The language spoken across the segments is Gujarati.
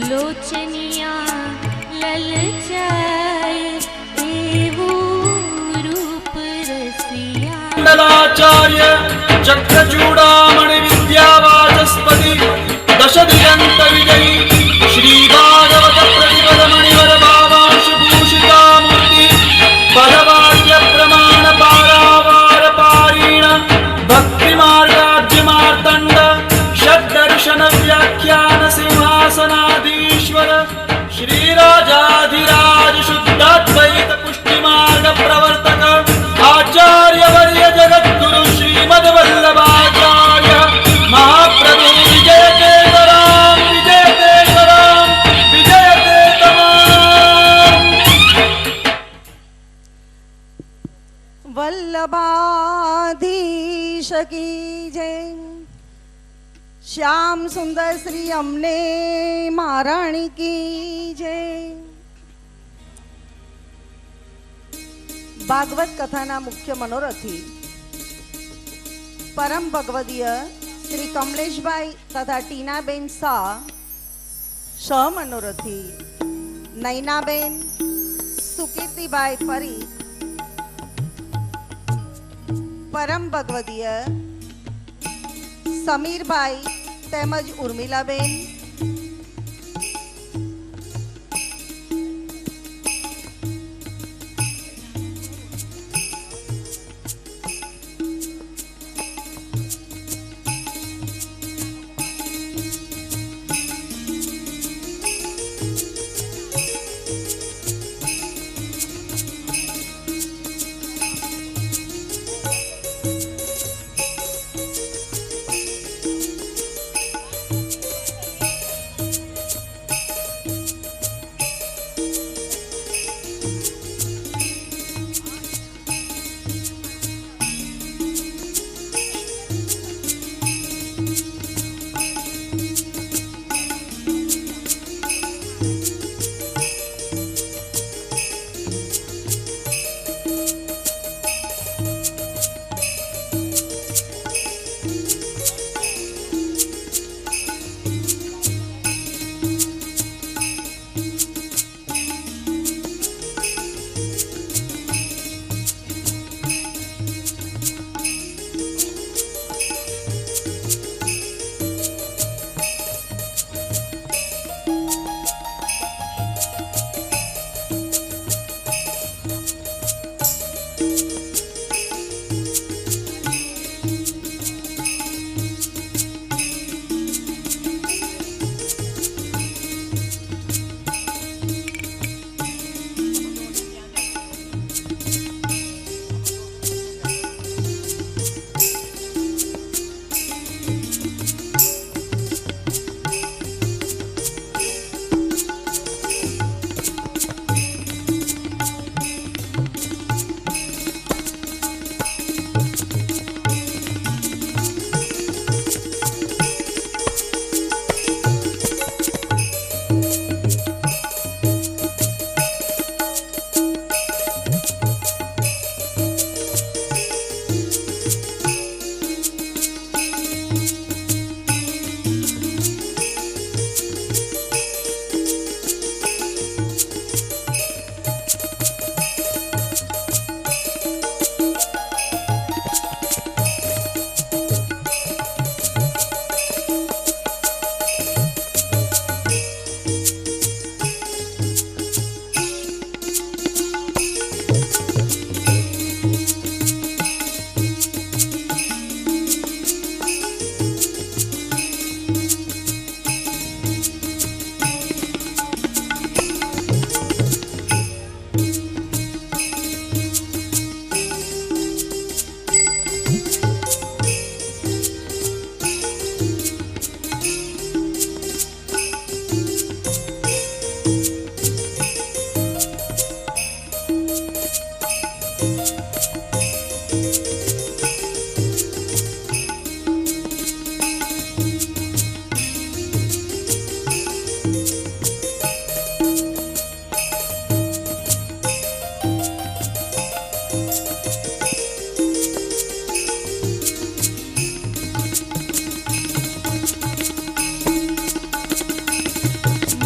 लोचनिया ललचाए देवो रूप रसिया मंडलाचार्य चक्रचूड़ामणि विद्यावाचस्पति दश दिगंत विजयी श्री भागवत प्रतिपद मणिवर भावांश भूषिता मूर्ति पदवाक्य प्रमाण पारावार पारीण भक्ति मार्गाद्य मार्तंड षड्दर्शन व्याख्यान सिंहासनाधीश्वर श्री राजाधिराज शुद्धाद्वैत पुष्टि मार्ग प्रवर्तक आचार्य वर्य जगद्गुरु श्रीमद वल्लभाचार्य महाप्रभु विजय केतराम विजय केतराम। वल्लभाधीश की जय। श्याम सुंदर श्री अमने महाराणी की जय। भागवत कथाना मुख्य मनोरथी परम भगवदीय श्री कमलेशभाई तथा टीनाबेन शाह, सह मनोरथी नैनाबेन सुकीर्तिभाई परीख, परम भगवदीय समीरभाई તેમજ ઉર્મિલાબેન,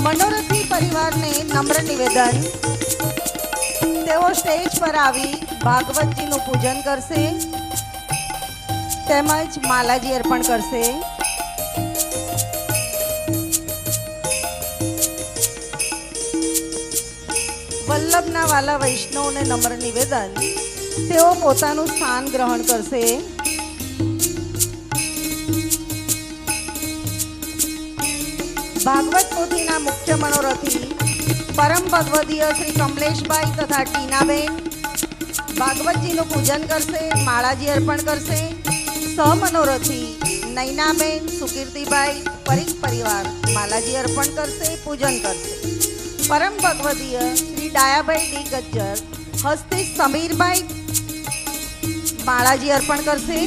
મનોરથી પરિવારને નમ્ર નિવેદન, તેઓ સ્ટેજ પર આવી ભાગવતજીનું પૂજન કરશે તેમજ માલાજી અર્પણ કરશે. વલ્લભના વાલા વૈષ્ણવને નમ્ર નિવેદન, તેઓ પોતાનું સ્થાન ગ્રહણ કરશે. ભાગવત પોથીના મુખ્ય મનોરથી પરમ ભગવદીય શ્રી કમલેશભાઈ તથા ટીનાબેન ભાગવતજીનું પૂજન કરશે, માળાજી અર્પણ કરશે. સહમનોરથી નૈનાબેન સુકીર્તિભાઈ પરીખ પરિવાર માલાજી અર્પણ કરશે, પૂજન કરશે. પરમ ભગવદીય શ્રી ડાયાભાઈ ડી ગજ્જર હસ્તે સમીરભાઈ માળાજી અર્પણ કરશે.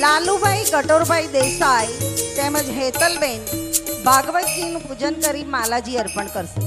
લાલુભાઈ કટોરભાઈ દેસાઈ તેમજ હેતલબેન ભાગવતજીનું પૂજન કરી માલાજી અર્પણ કરશે.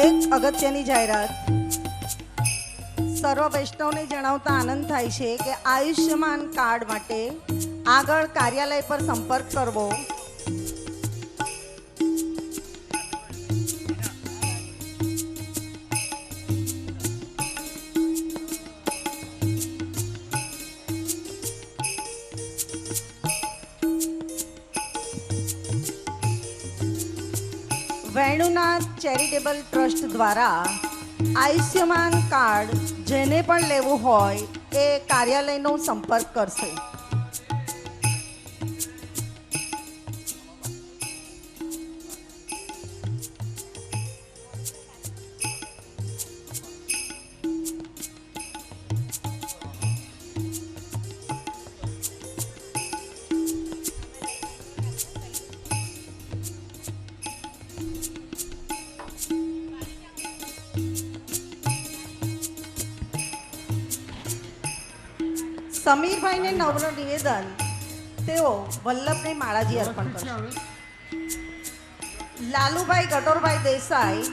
એક અગત્યની જાહેરાત સર્વ વૈષ્ણવને જણાવતા આનંદ થાય છે કે આયુષ્યમાન કાર્ડ માટે આગળ કાર્યાલય પર સંપર્ક કરવો. વેણુનાથ ચેરિટેબલ ટ્રસ્ટ દ્વારા આયુષ્યમાન કાર્ડ જેને પણ લેવું હોય એ કાર્યાલયનો સંપર્ક કરશે. સમીરભાઈને નમ્ર નિવેદન, તેઓ વલ્લભને માળાજી અર્પણ કરશે. લાલુભાઈ કટોરભાઈ દેસાઈ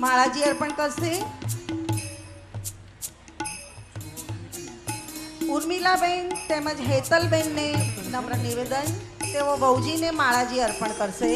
માળાજી અર્પણ કરશે. ઉર્મિલાબેન તેમજ હેતલબેનને નમ્ર નિવેદન, તેઓ વહુજીને માળાજી અર્પણ કરશે.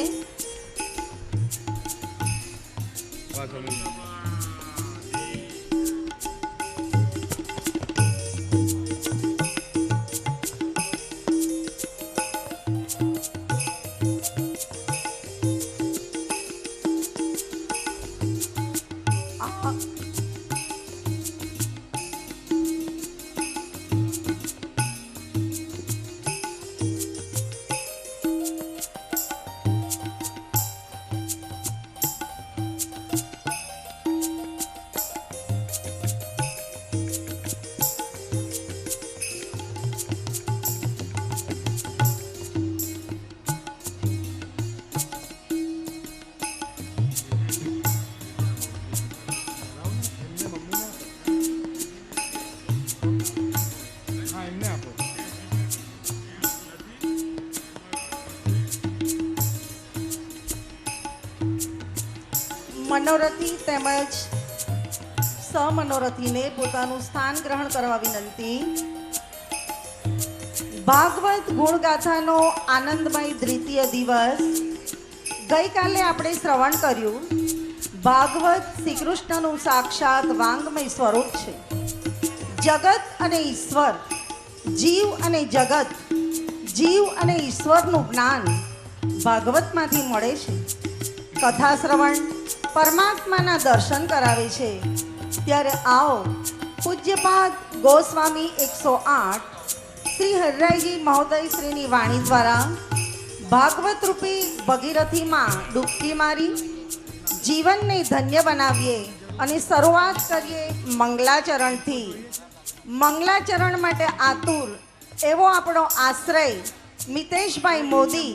મનોરથી તેમજ સમનોરથીને પોતાનું સ્થાન ગ્રહણ કરવા વિનંતી. ભાગવત ગુણગાથાનો આનંદમય દ્વિતીય દિવસ. ગઈકાલે આપણે શ્રવણ કર્યું. ભાગવત શ્રી કૃષ્ણનું સાક્ષાત વાંગમય સ્વરૂપ છે. જગત અને ઈશ્વર, જીવ અને જગત, જીવ અને ઈશ્વરનું જ્ઞાન ભાગવતમાંથી મળે છે. કથા શ્રવણ પરમાત્માના દર્શન કરાવે છે. ત્યારે આવો પૂજ્યપાદ ગોસ્વામી 108 શ્રી હરિરાયજી મહોદય શ્રીની વાણી દ્વારા ભાગવત રૂપી ભગીરથીમાં ડૂબકી મારી જીવનને ધન્ય બનાવીએ અને શરૂઆત કરીએ મંગલાચરણથી. મંગલાચરણ માટે આતુર એવો આપણો આશ્રય મિતેશભાઈ મોદી.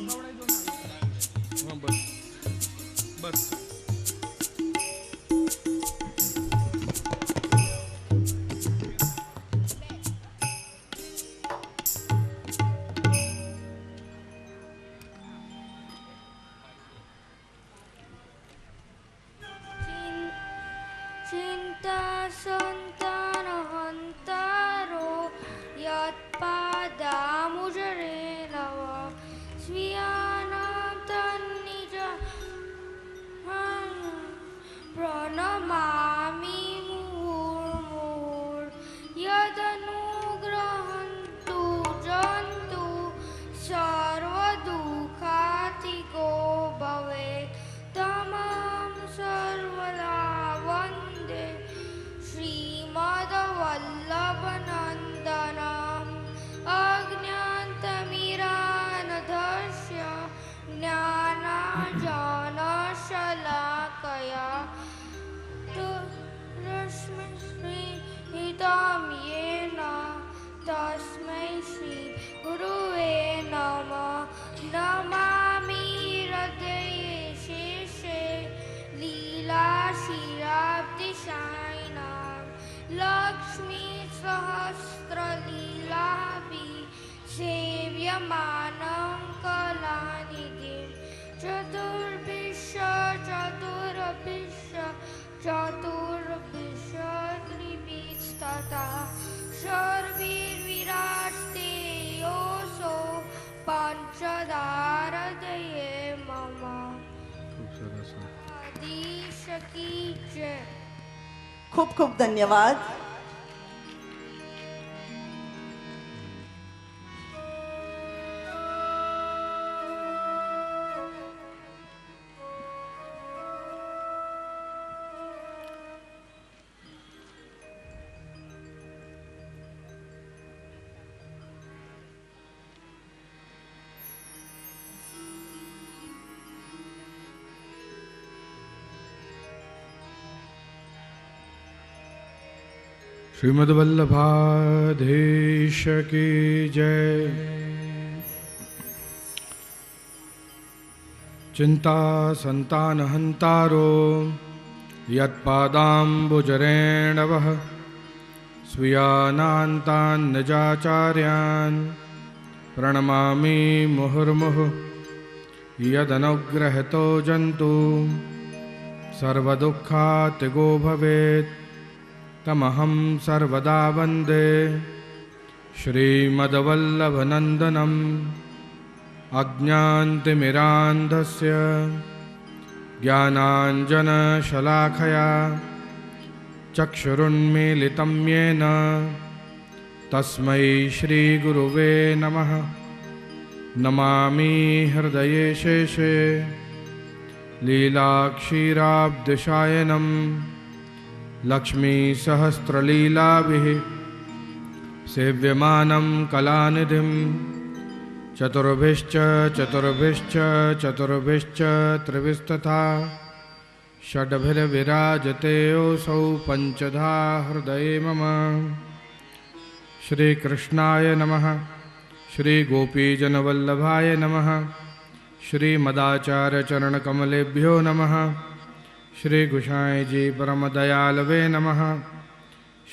चिन्ता सन्तानहन्तारो यत्पादामुजरे लव स्वीयानां तन्निज प्रणमामि मुहुर्मुहुर् यदनुग्रहन्तु जन्तु सर्वदुःखातिको भवेत् तमां सर्वदा वन्दे श्रीमद्वल्लभनन्दनम् अज्ञातमिरानधस्य ज्ञानाञ्जनशलाकया रश्मिस्मितं येन तस्मै श्रीगुरुवे नमः. नमामि हृदये शेषे लीलाशिराब्धिशायिनां लक्ष्मी सहस्रलीलाभिः सेव्यमानं कलानिधिं चतुर्भिश्च त्रिभिस्तथा सर्वैर्विराजते योऽसौ पंचदारदये मम. आदिश की जय. ખૂબ ખૂબ ધન્યવાદ. श्रीमद् वल्लभाधीश की जय. चिंता संतानहंतारो यत्पादाम्बुजरेणवः स्वीयानान्तान्निजाचार्यान् प्रणमामि मुहुर्मुहुः यदनुग्रहतो जन्तु सर्वदुःखातिगो भवेत् तमहं सर्वदा वन्दे श्रीमद्वल्लभनन्दनम् अज्ञान्तिमिरान्धस्य ज्ञानाञ्जनशलाखया चक्षुरुन्मीलितं येन तस्मै श्रीगुरुवे नमः। नमामि हृदये शेषे लीलाक्षीराब्धिशायनं लक्ष्मीसहस्रलीलाभिः सेव्यमानं कलानिधिं चतुर्भिश्च चतुर्भिश्च चतुर्भिश्च त्रिभिस्तथा षड्भिर्विराजतेऽसौ पञ्चधा हृदये मम। श्रीकृष्णाय नमः। श्रीगोपीजनवल्लभाय नमः। श्रीमदाचार्यचरणकमलेभ्यो नमः। श्रीगुसाईजी परमदयालवे नमः।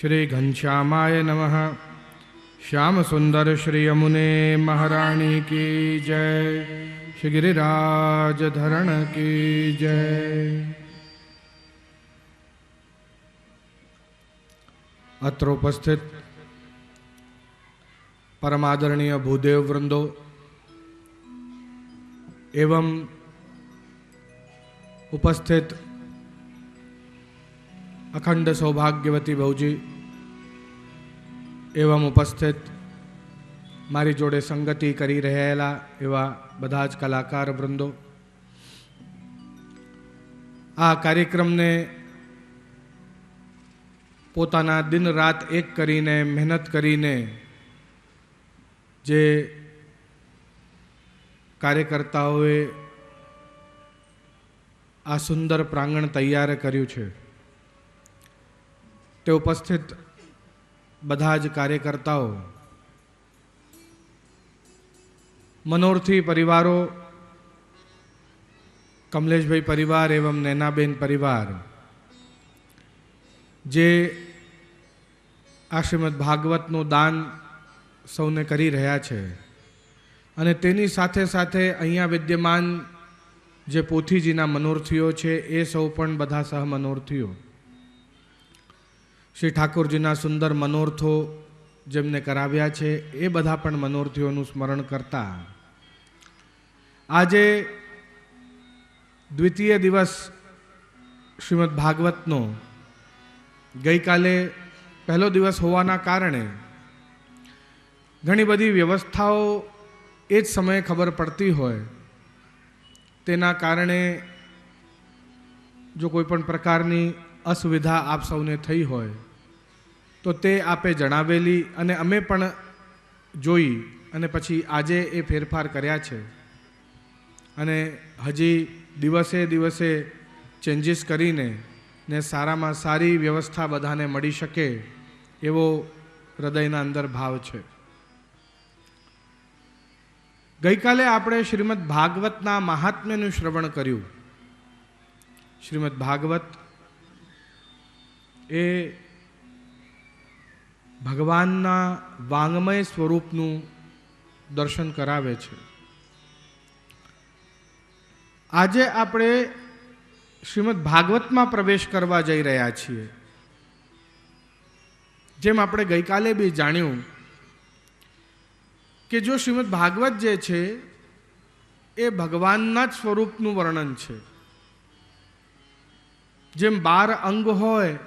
श्रीघनश्यामाय नमः। श्यामसुंदर श्री यमुने महारानी की जय। श्री गिरिराज धरण की जय। अत्र उपस्थित परमादरणीय भूदेव वृंदो एवं उपस्थित अखंड सौभाग्यवती भौजी एवं उपस्थित मारी जोड़े संगति करी रहेला एवा बधा ज कलाकार वृंदो, आ कार्यक्रम ने पोताना दिन रात एक करीने मेहनत करीने जे कार्यकर्ताओए आ सुंदर प्रांगण तैयार कर्यु छे ते उपस्थित बधा ज कार्यकर्ताओ, मनोरथी परिवारों, कमलेश भाई परिवार एवं नैनाबेन परिवार जे आ श्रीमद भागवतनु दान सौने करी रह्या छे अने तेनी साथे साथे अहींया विद्यमान जे पोथीजीना मनोरथीओ छे ए सौ पण बधा सह मनोरथीओ श्री ठाकुरजीना सुंदर मनोरथो जेमने कराव्या छे ए बधा पण मनोरथीओनुं स्मरण करता आजे द्वितीय दिवस श्रीमद भागवतनो गई काले पहलो दिवस होवाना कारणे घणी बधी व्यवस्थाओ ए ज समय खबर पड़ती होय तेना कारणे जो कोईपण प्रकारनी असुविधा आप सौने थई होय तो ते आपे जणावेली अने अमे पण जोई अने पछी आजे ए फेरफार कर्या छे अने हजी दिवसे दिवसे चेन्जीस करीने ने सारामां सारी व्यवस्था बधाने मळी शके एवो हृदयना अंदर भाव छे। गई काले आपणे श्रीमद भागवतना महात्म्यनुं श्रवण कर्युं। श्रीमद भागवत ए भगवानना वांगमय स्वरूपनुं दर्शन करावे छे। आजे आपणे श्रीमद भागवतमां प्रवेश करवा जई रह्या छीए। जेम आपणे गई काले बी जाण्युं कि जो श्रीमद भागवत जे छे ए भगवानना ज स्वरूपनुं वर्णन छे। जेम 12 अंग होय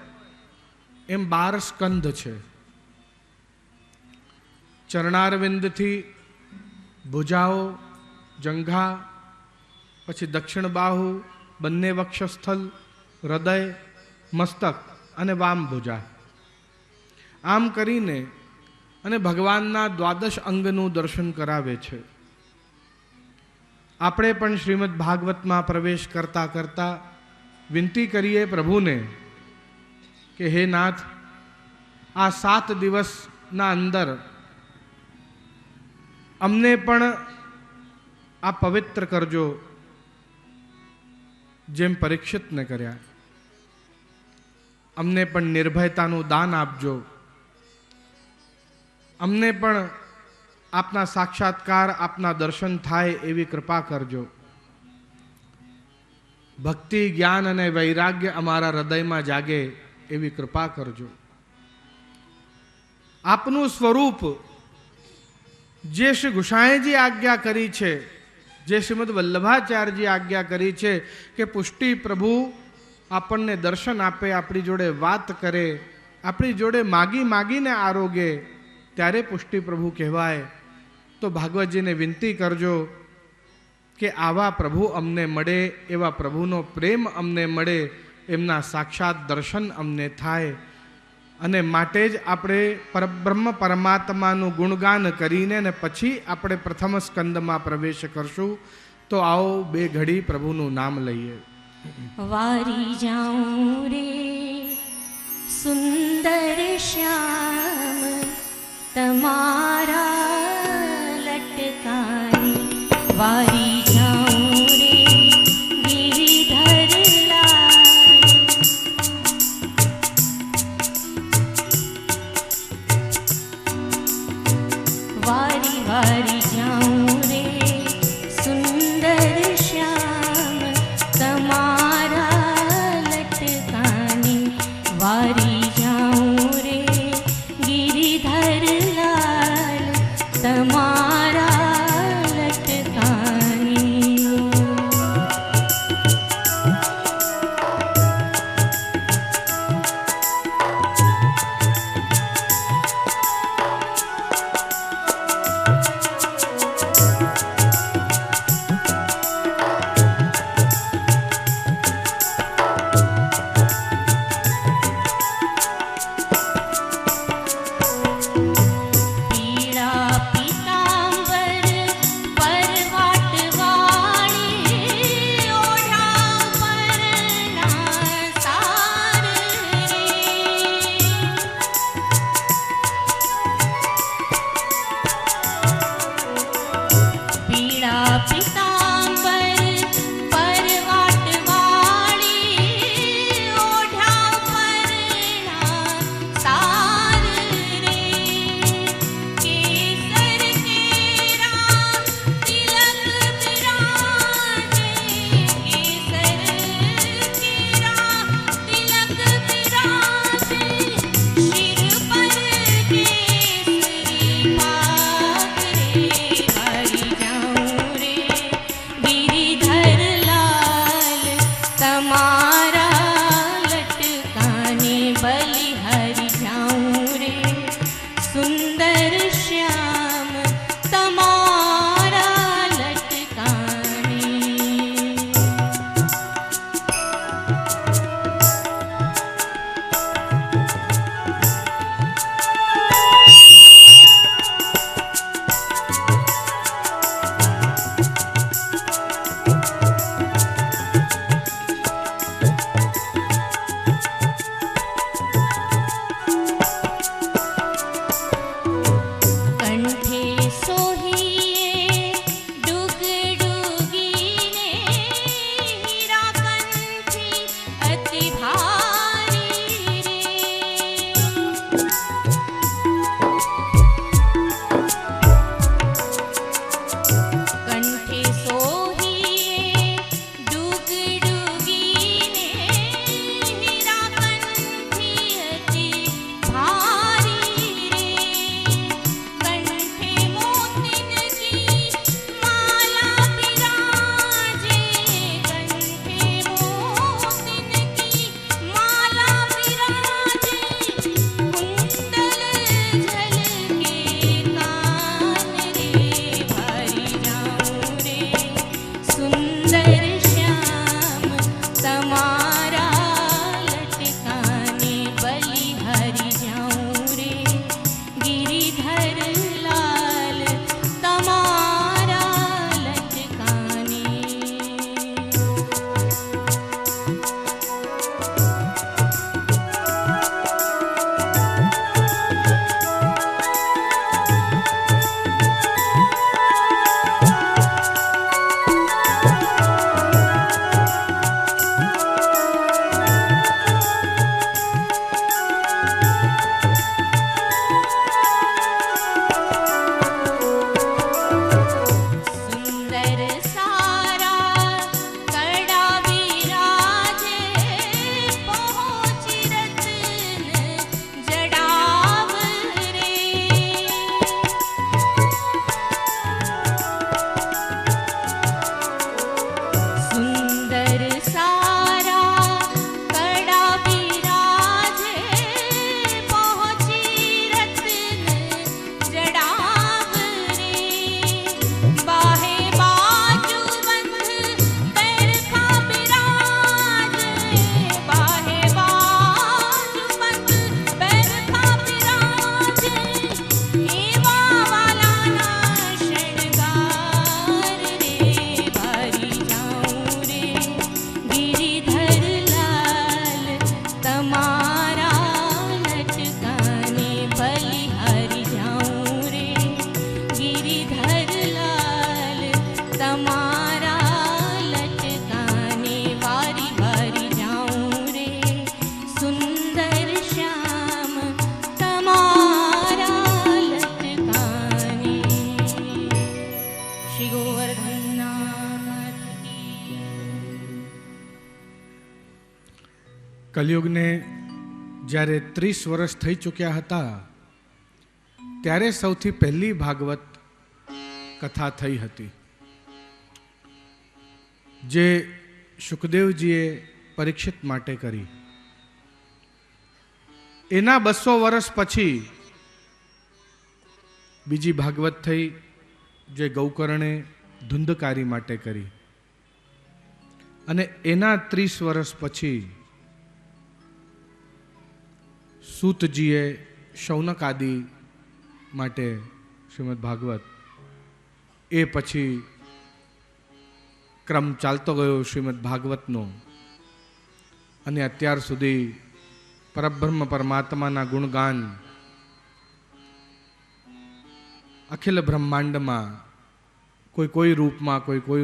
एम 12 स्कंध छे। चरणारविंदथी भुजाओ, जंघा, पछी दक्षिण बाहु, बंने वक्षस्थल, हृदय, मस्तक अने वाम भुजा आम करीने अने भगवानना 12 अंगनुं दर्शन करावे छे। आपणे पण श्रीमद भागवतमां प्रवेश करता करता विनती करिए प्रभुने कि हे नाथ आ 7 दिवसना अंदर अमने पण आ पवित्र करजो जेम परीक्षित ने कर्या। अमने पण निर्भयतानुं दान आपजो। अमने पण आपना साक्षात्कार आपना दर्शन थाय एवी कृपा करजो। भक्ति ज्ञान अने वैराग्य अमारा हृदय में जागे एवी कृपा करजो। आपनु स्वरूप જે શ્રી ગુસાઈજી આજ્ઞા કરી છે, જે શ્રીમદ વલ્લભાચાર્યજી આજ્ઞા કરી છે કે પુષ્ટિ પ્રભુ આપણને દર્શન આપે, આપણી જોડે વાત કરે, આપણી જોડે માગી માગીને આરોગે, ત્યારે પુષ્ટિ પ્રભુ કહેવાય. તો ભાગવતજીને વિનંતી કરજો કે આવા પ્રભુ અમને મળે, એવા પ્રભુનો પ્રેમ અમને મળે, એમના સાક્ષાત દર્શન અમને થાય. અને માટે જ આપણે પરબ્રહ્મ પરમાત્માનું ગુણગાન કરીને ને પછી આપણે પ્રથમ સ્કંદમાં પ્રવેશ કરશું. તો આવો બે ઘડી પ્રભુનું નામ લઈએ. વારી જાઉં રે સુંદર શ્યામ તમારા લટકાની, વારી જાઉં રે ગિરિધર લાલ, વારી વારી જાઉં રે સુંદર શ્યામ તમારા લટકાની, વારી જાઉં રે ગિરિધર લાલ તમારા લટકાની. પીળા પીતાંબર પરવાટ વાળી, ઓઢા પરના સાર રે, પીળા પીતાંબર પરવાટ વાળી, ઓઢા પરના સાર રે, કેસર કેરા તિલક બિરાજે, કેસર કેરા તિલક બિરાજે, શિર પર કેસરી પાગ રે, વારી જાઉં રે તમારા લટકાને વારી વારી જાઉં રે સુંદર શ્યામ તમારા લટકાને. શ્રી ગોવર્ધનનાથ કી. કલયુગને જ્યારે 30 વર્ષ થઈ ચૂક્યા હતા ત્યારે સૌથી પહેલી ભાગવત કથા થઈ હતી, જે શુકદેવજીએ પરીક્ષિત માટે કરી. એના 200 વર્ષ પછી બીજી ભાગવત થઈ, જે ગૌકર્ણે ધુંધકારી માટે કરી. અને એના 30 વર્ષ પછી સૂતજીએ શૌનક આદિ માટે શ્રીમદ ભાગવત. એ પછી ક્રમ ચાલતો ગયો શ્રીમદ ભાગવતનો, અને અત્યાર સુધી પરબ્રહ્મ પરમાત્માના ગુણગાન અખિલ બ્રહ્માંડમાં કોઈ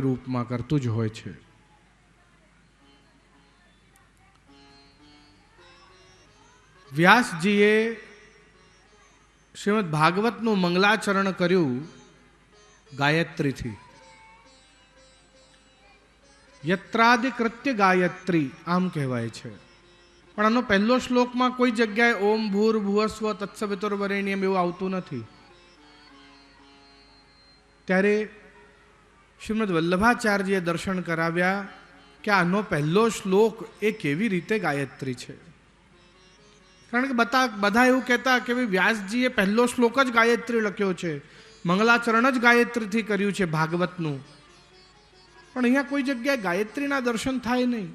રૂપમાં કરતું જ હોય છે. વ્યાસજીએ શ્રીમદ ભાગવતનું મંગલાચરણ કર્યું ગાયત્રીથી. યત્રાદિકૃત્ય ગાયત્રી આમ કહેવાય છે. પણ આનો પહેલો શ્લોકમાં કોઈ જગ્યાએ ઓમ ભૂર્ભુવસ્વ તત્સવિતુર્વરેણ્યમ એવું આવતું નથી. ત્યારે શ્રીમદ વલ્લભાચાર્યજીએ દર્શન કરાવ્યા કે આનો પહેલો શ્લોક એ કેવી રીતે ગાયત્રી છે. કારણ કે બધા એવું કહેતા કે ભાઈ વ્યાસજીએ પહેલો શ્લોક જ ગાયત્રી લખ્યો છે, મંગલાચરણ જ ગાયત્રીથી કર્યું છે ભાગવતનું. પણ અહીંયા કોઈ જગ્યાએ ગાયત્રીના દર્શન થાય નહીં.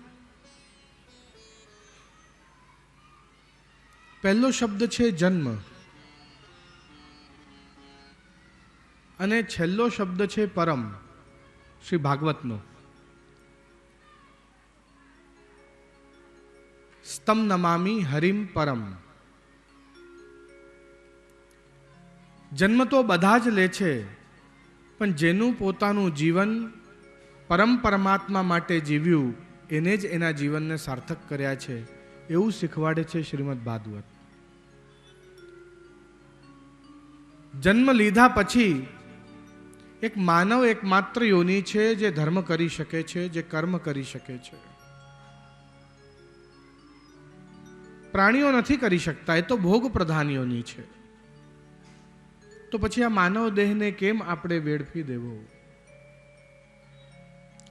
પહેલો શબ્દ છે જન્મ, અને છેલ્લો શબ્દ છે પરમ, શ્રી ભાગવતનો. સ્તમ નમામી હરિમ પરમ. જન્મ તો બધા જ લે છે, પણ જેનું પોતાનું જીવન પરમ પરમાત્મા માટે જીવ્યું એને જ એના જીવનને સાર્થક કર્યા છે, એવું શીખવાડે છે શ્રીમદ ભાગવત. જન્મ લીધા પછી એક માનવ એકમાત્ર યોની છે જે ધર્મ કરી શકે છે, જે કર્મ કરી શકે છે. પ્રાણીઓ નથી કરી શકતા, એ તો ભોગ પ્રધાન યોની છે. તો પછી આ માનવ દેહને કેમ આપણે વેડફી દેવો?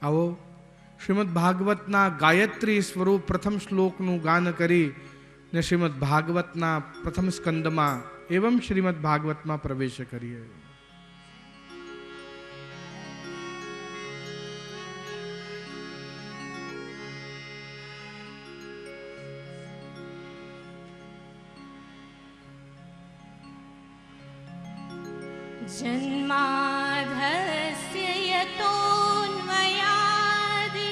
આવો શ્રીમદ ભાગવતના ગાયત્રી સ્વરૂપ પ્રથમ શ્લોકનું ગાન કરી ને શ્રીમદ ભાગવતના પ્રથમ સ્કંદમાં એવમ શ્રીમદ ભાગવતમાં પ્રવેશ કરીએ. जन्माधस्य यतोऽन्वयादि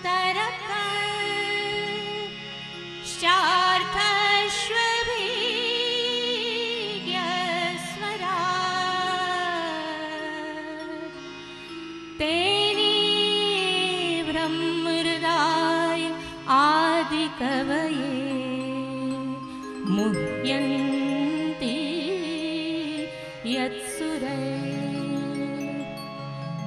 तरकश्चार्थश्वभिज्ञस्वराट् तेने ब्रह्महृदाय आदिकवये मुह्यन्ति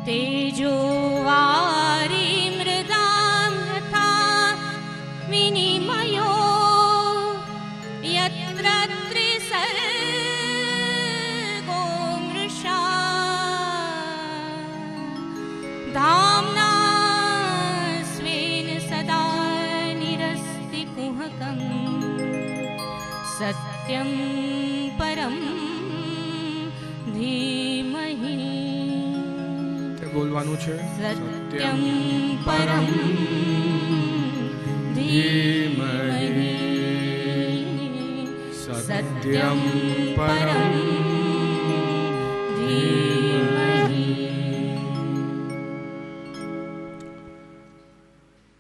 तेजो वारी मृदां यथा विनिमयो यत्र त्रिसर्गो मृषा धाम्ना स्वेन सदा निरस्ति कुहकं सत्यं परं धीमहि. બોલવાનું છે સત્યમ પરમ ધીમહિ. સત્યમ પરમ ધીમહિ.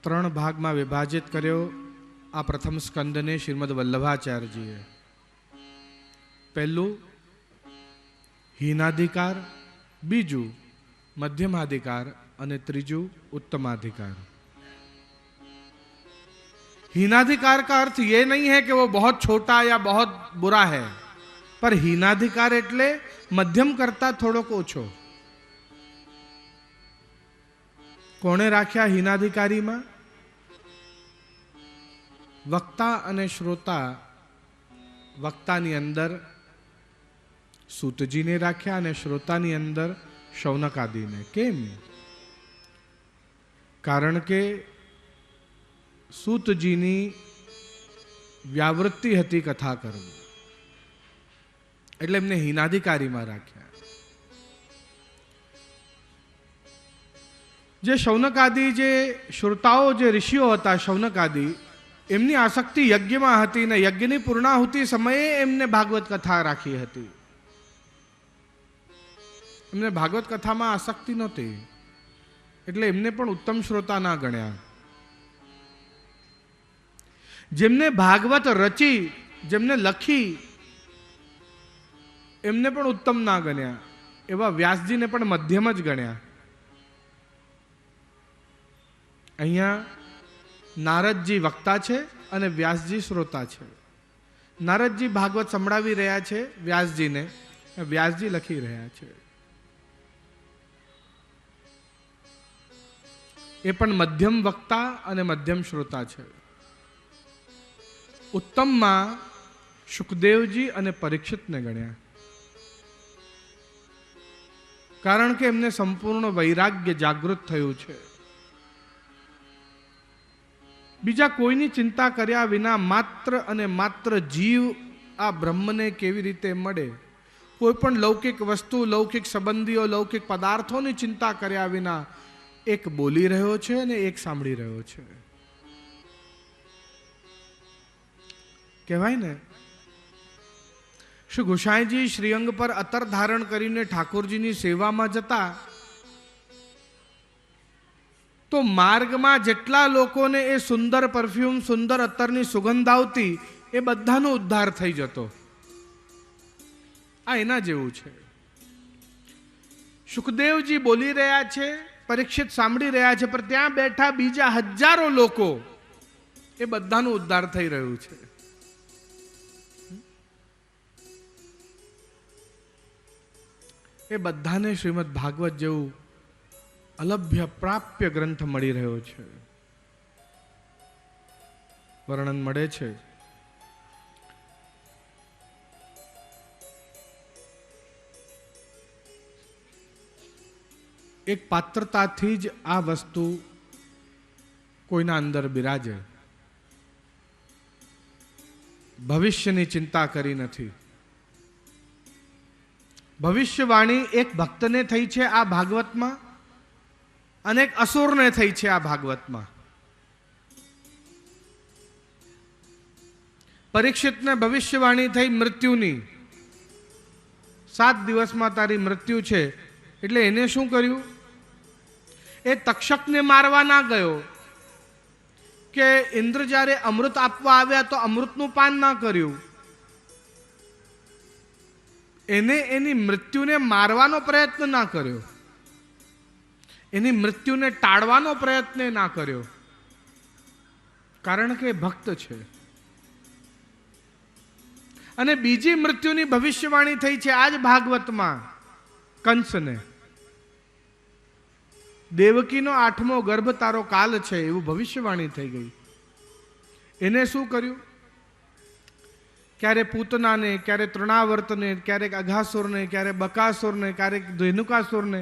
3 ભાગમાં વિભાજિત કર્યો આ પ્રથમ સ્કંદને શ્રીમદ વલ્લભાચાર્યજીએ. પહેલું હીનાધિકાર, બીજું मध्यमाधिकार અને ત્રીજું उत्तमाधिकार। हीनाधिकार का अर्थ ये नहीं है कि वो बहुत छोटा या बहुत बुरा है, पर हीनाधिकार એટલે મધ્યમ કરતા થોડોક ઓછો। કોણે રાખ્યા હીનાધિકારીમાં? વક્તા અને શ્રોતા। વક્તાની અંદર સૂતજીને રાખ્યા અને શ્રોતાની અંદર શૌનકાદિને। કેમ? કારણ કે સૂતજીની વ્યાવૃત્તિ હતી કથા કરવું, એટલે એમને હીનાધિકારીમાં રાખ્યા। જે શૌનકાદિ, જે શ્રોતાઓ, જે ઋષિઓ હતા શૌનકાદિ, એમની આસક્તિ યજ્ઞમાં હતી ને યજ્ઞની પૂર્ણાહુતિ સમયે એમને ભાગવત કથા રાખી હતી। એમને ભાગવત કથામાં આસક્તિ નહોતી, એટલે એમને પણ ઉત્તમ શ્રોતા ના ગણ્યા। જેમને ભાગવત રચી, જેમને લખી, એમને પણ ઉત્તમ ના ગણ્યા। એવા વ્યાસજીને પણ મધ્યમ જ ગણ્યા। અહીંયા નારદજી વક્તા છે અને વ્યાસજી શ્રોતા છે। નારદજી ભાગવત સંભળાવી રહ્યા છે વ્યાસજીને, વ્યાસજી લખી રહ્યા છે। એ પણ મધ્યમ વક્તા અને મધ્યમ શ્રોતા છે। ઉત્તમમાં સુખદેવજી અને પરીક્ષિતને ગણ્યા, કારણ કે એમને સંપૂર્ણ વૈરાગ્ય જાગૃત થયું છે। બીજા કોઈની ચિંતા કર્યા વિના માત્ર અને માત્ર જીવ આ બ્રહ્મને કેવી રીતે મળે, કોઈ પણ લૌકિક વસ્તુ, લૌકિક સંબંધીઓ, લૌકિક પદાર્થોની ચિંતા કર્યા વિના એક બોલી રહ્યો છે અને એક સાંભળી રહ્યો છે। કહેવાય ને, શ્રી ગોસાઈજી શ્રીઅંગ પર અત્તર ધારણ કરીને ઠાકોરજીની સેવામાં જતા તો માર્ગમાં જેટલા લોકોને એ સુંદર પરફ્યુમ, સુંદર અત્તરની સુગંધ આવતી, એ બધાનો ઉદ્ધાર થઈ જતો। આ એના જેવું છે। સુખદેવજી બોલી રહ્યા છે, પરીક્ષિત સાંભળી રહ્યા છે, પણ ત્યાં બેઠા બીજા હજારો લોકો, એ બધાનો ઉદ્ધાર થઈ રહ્યું છે। એ બધાને શ્રીમદ ભાગવત જેવું અલભ્ય પ્રાપ્ય ગ્રંથ મળી રહ્યો છે। વર્ણન મળે છે એક પાત્રતાથી જ આ વસ્તુ કોઈના અંદર બિરાજે। ભવિષ્યની ચિંતા કરી નથી। ભવિષ્યવાણી એક ભક્તને થઈ છે આ ભાગવતમાં, અને એક અસુરને થઈ છે આ ભાગવતમાં। પરીક્ષિતને ભવિષ્યવાણી થઈ મૃત્યુની, 7 દિવસમાં તારી મૃત્યુ છે, એટલે એને શું કર્યું? એ તક્ષકને મારવા ના ગયો કે ઇન્દ્ર જ્યારે અમૃત આપવા આવ્યા તો અમૃતનું પાન ના કર્યું। એને એની મૃત્યુને મારવાનો પ્રયત્ન ના કર્યો, એની મૃત્યુને ટાળવાનો પ્રયત્ન ના કર્યો, કારણ કે ભક્ત છે। અને બીજી મૃત્યુની ભવિષ્યવાણી થઈ છે આજ ભાગવતમાં કંસને। દેવકીનો 8મો ગર્ભ તારો કાલ છે, એવું ભવિષ્યવાણી થઈ ગઈ। એને શું કર્યું? ક્યારે પૂતનાને, ક્યારે તૃણાવર્તને, ક્યારેક અઘાસુરને, ક્યારે બકાસુરને, ક્યારેક ધેનુકાસુરને,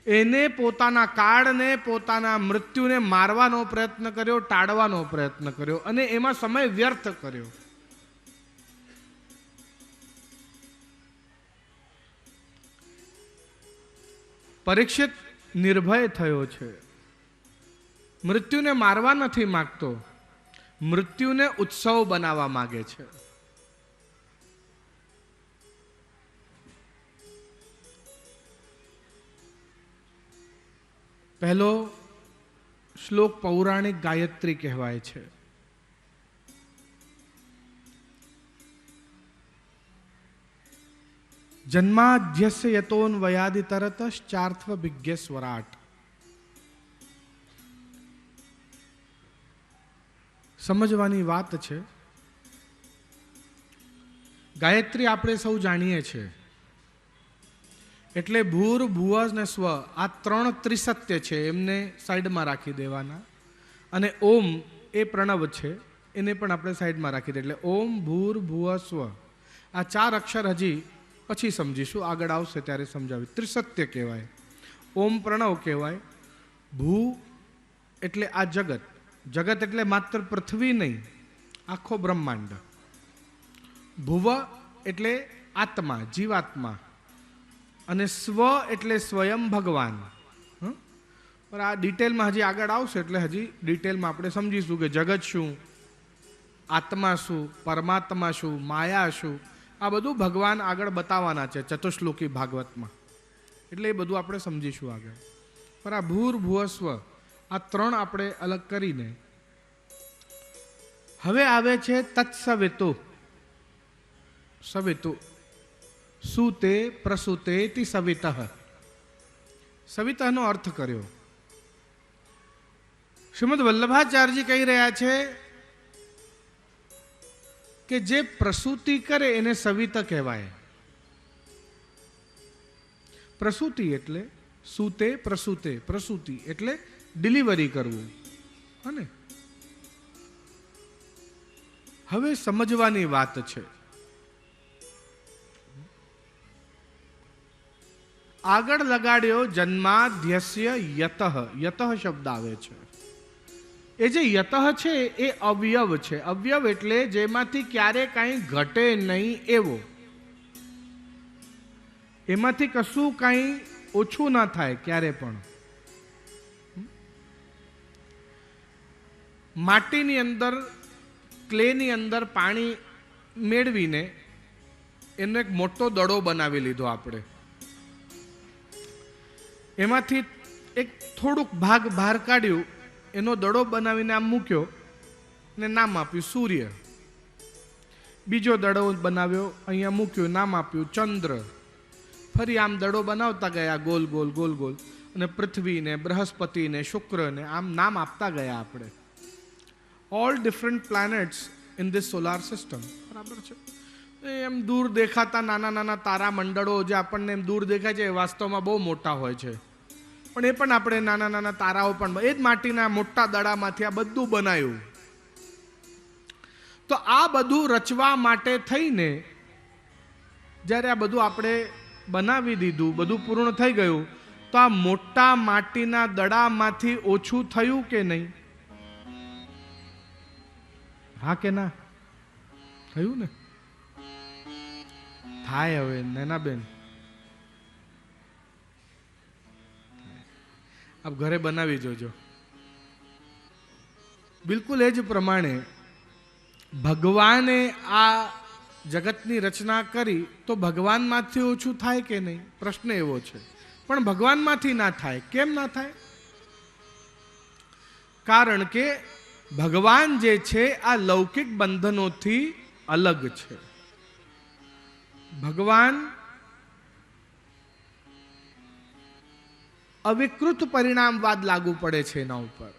એને પોતાના કાળને, પોતાના મૃત્યુને મારવાનો પ્રયત્ન કર્યો, ટાળવાનો પ્રયત્ન કર્યો, અને એમાં સમય વ્યર્થ કર્યો। પરીક્ષિત નિર્ભય થયો છે, મૃત્યુને મારવા નથી માંગતો, મૃત્યુને ઉત્સવ બનાવવા માંગે છે। પહેલો શ્લોક પૌરાણિક ગાયત્રી કહેવાય છે। જન્માદ્યસ્ય યતોન્વયાદિ તરતશ્ચાર્થ્વ વિજ્ઞ સ્વરાટ. સમજવાની વાત છે. ગાયત્રી આપણે સૌ જાણીએ છીએ. એટલે ભૂર ભુવ ને સ્વ આ ત્રણ ત્રિસત્ય છે, એમને સાઈડમાં રાખી દેવાના. અને ઓમ એ પ્રણવ છે, એને પણ આપણે સાઈડમાં રાખી દે. એટલે ઓમ ભૂર ભુવ સ્વ આ ચાર અક્ષર હજી પછી સમજીશું, આગળ આવશે ત્યારે સમજાવી. ત્રિસત્ય કહેવાય. ઓમ પ્રણવ કહેવાય. ભૂ એટલે આ જગત, જગત એટલે માત્ર પૃથ્વી નહીં, આખો બ્રહ્માંડ. ભુવ એટલે આત્મા, જીવાત્મા. અને સ્વ એટલે સ્વયં ભગવાન. પણ આ ડિટેલમાં હજી આગળ આવશે એટલે હજી ડિટેલમાં આપણે સમજીશું કે જગત શું, આત્મા શું, પરમાત્મા શું, માયા શું, આ બધું ભગવાન આગળ બતાવવાના છે ચતુશ્લોકી ભાગવતમાં. એટલે એ બધું આપણે સમજીશું આગળ. પણ આ ભૂર ભુવ સ્વ આ ત્રણ આપણે અલગ કરીને હવે આવે છે તત્સવિતુ. સવિતુ સુતે પ્રસુતેતિ સવિતઃ. સવિતઃનો અર્થ કર્યો. શ્રીમદ વલ્લભાચાર્યજી કહી રહ્યા છે કે જે પ્રસૂતિ કરે એને સવિત કહેવાય. પ્રસૂતિ એટલે સૂતે પ્રસૂતે, પ્રસૂતિ એટલે ડિલિવરી કરવું. અને હવે સમજવાની વાત છે. આગળ લગાડ્યો જન્માદ્યસ્ય યતઃ. યતઃ શબ્દ આવે છે. એ જે યતઃ છે એ અવયવ છે. અવયવ એટલે જેમાંથી ક્યારે કાંઈ ઘટે નહીં એવો, એમાંથી કશું કાંઈ ઓછું ના થાય ક્યારે પણ. માટીની અંદર, ક્લેની અંદર પાણી મેળવીને એનો એક મોટો દડો બનાવી લીધો આપણે. એમાંથી એક થોડુંક ભાગ બહાર કાઢ્યું, એનો દડો બનાવીને આમ મૂક્યો ને નામ આપ્યું સૂર્ય. બીજો દડો બનાવ્યો, અહીંયા મૂક્યું, નામ આપ્યું ચંદ્ર. ફરી આમ દડો બનાવતા ગયા ગોલ ગોલ ગોલ ગોલ, અને પૃથ્વીને, બૃહસ્પતિને, શુક્રને આમ નામ આપતા ગયા આપણે. All different planets in this solar system. બરાબર છે. એમ દૂર દેખાતા નાના નાના તારા મંડળો જે આપણને એમ દૂર દેખાય છે એ વાસ્તવમાં બહુ મોટા હોય છે. પણ એ પણ આપણે નાના નાના તારાઓ પણ એ જ માટીના મોટા દડામાંથી આ બધું બનાવ્યું. તો આ બધું રચવા માટે થઈને જ્યારે આ બધું આપણે બનાવી દીધું, બધું પૂર્ણ થઈ ગયું, તો આ મોટા માટીના દડામાંથી ઓછું થયું કે નહીં? હા કે ના? થયું ને? થાય. હવે નૈના બેન આપ ઘરે બનાવી જોજો. બિલકુલ એ જ પ્રમાણે ભગવાને આ જગતની રચના કરી તો ભગવાનમાંથી ઓછું થાય કે નહીં? પ્રશ્ન એવો છે. પણ ભગવાનમાંથી ના થાય. કેમ ના થાય? કારણ કે ભગવાન જે છે આ લૌકિક બંધનોથી અલગ છે. ભગવાન અવિકૃત પરિણામવાદ લાગુ પડે છે એના ઉપર.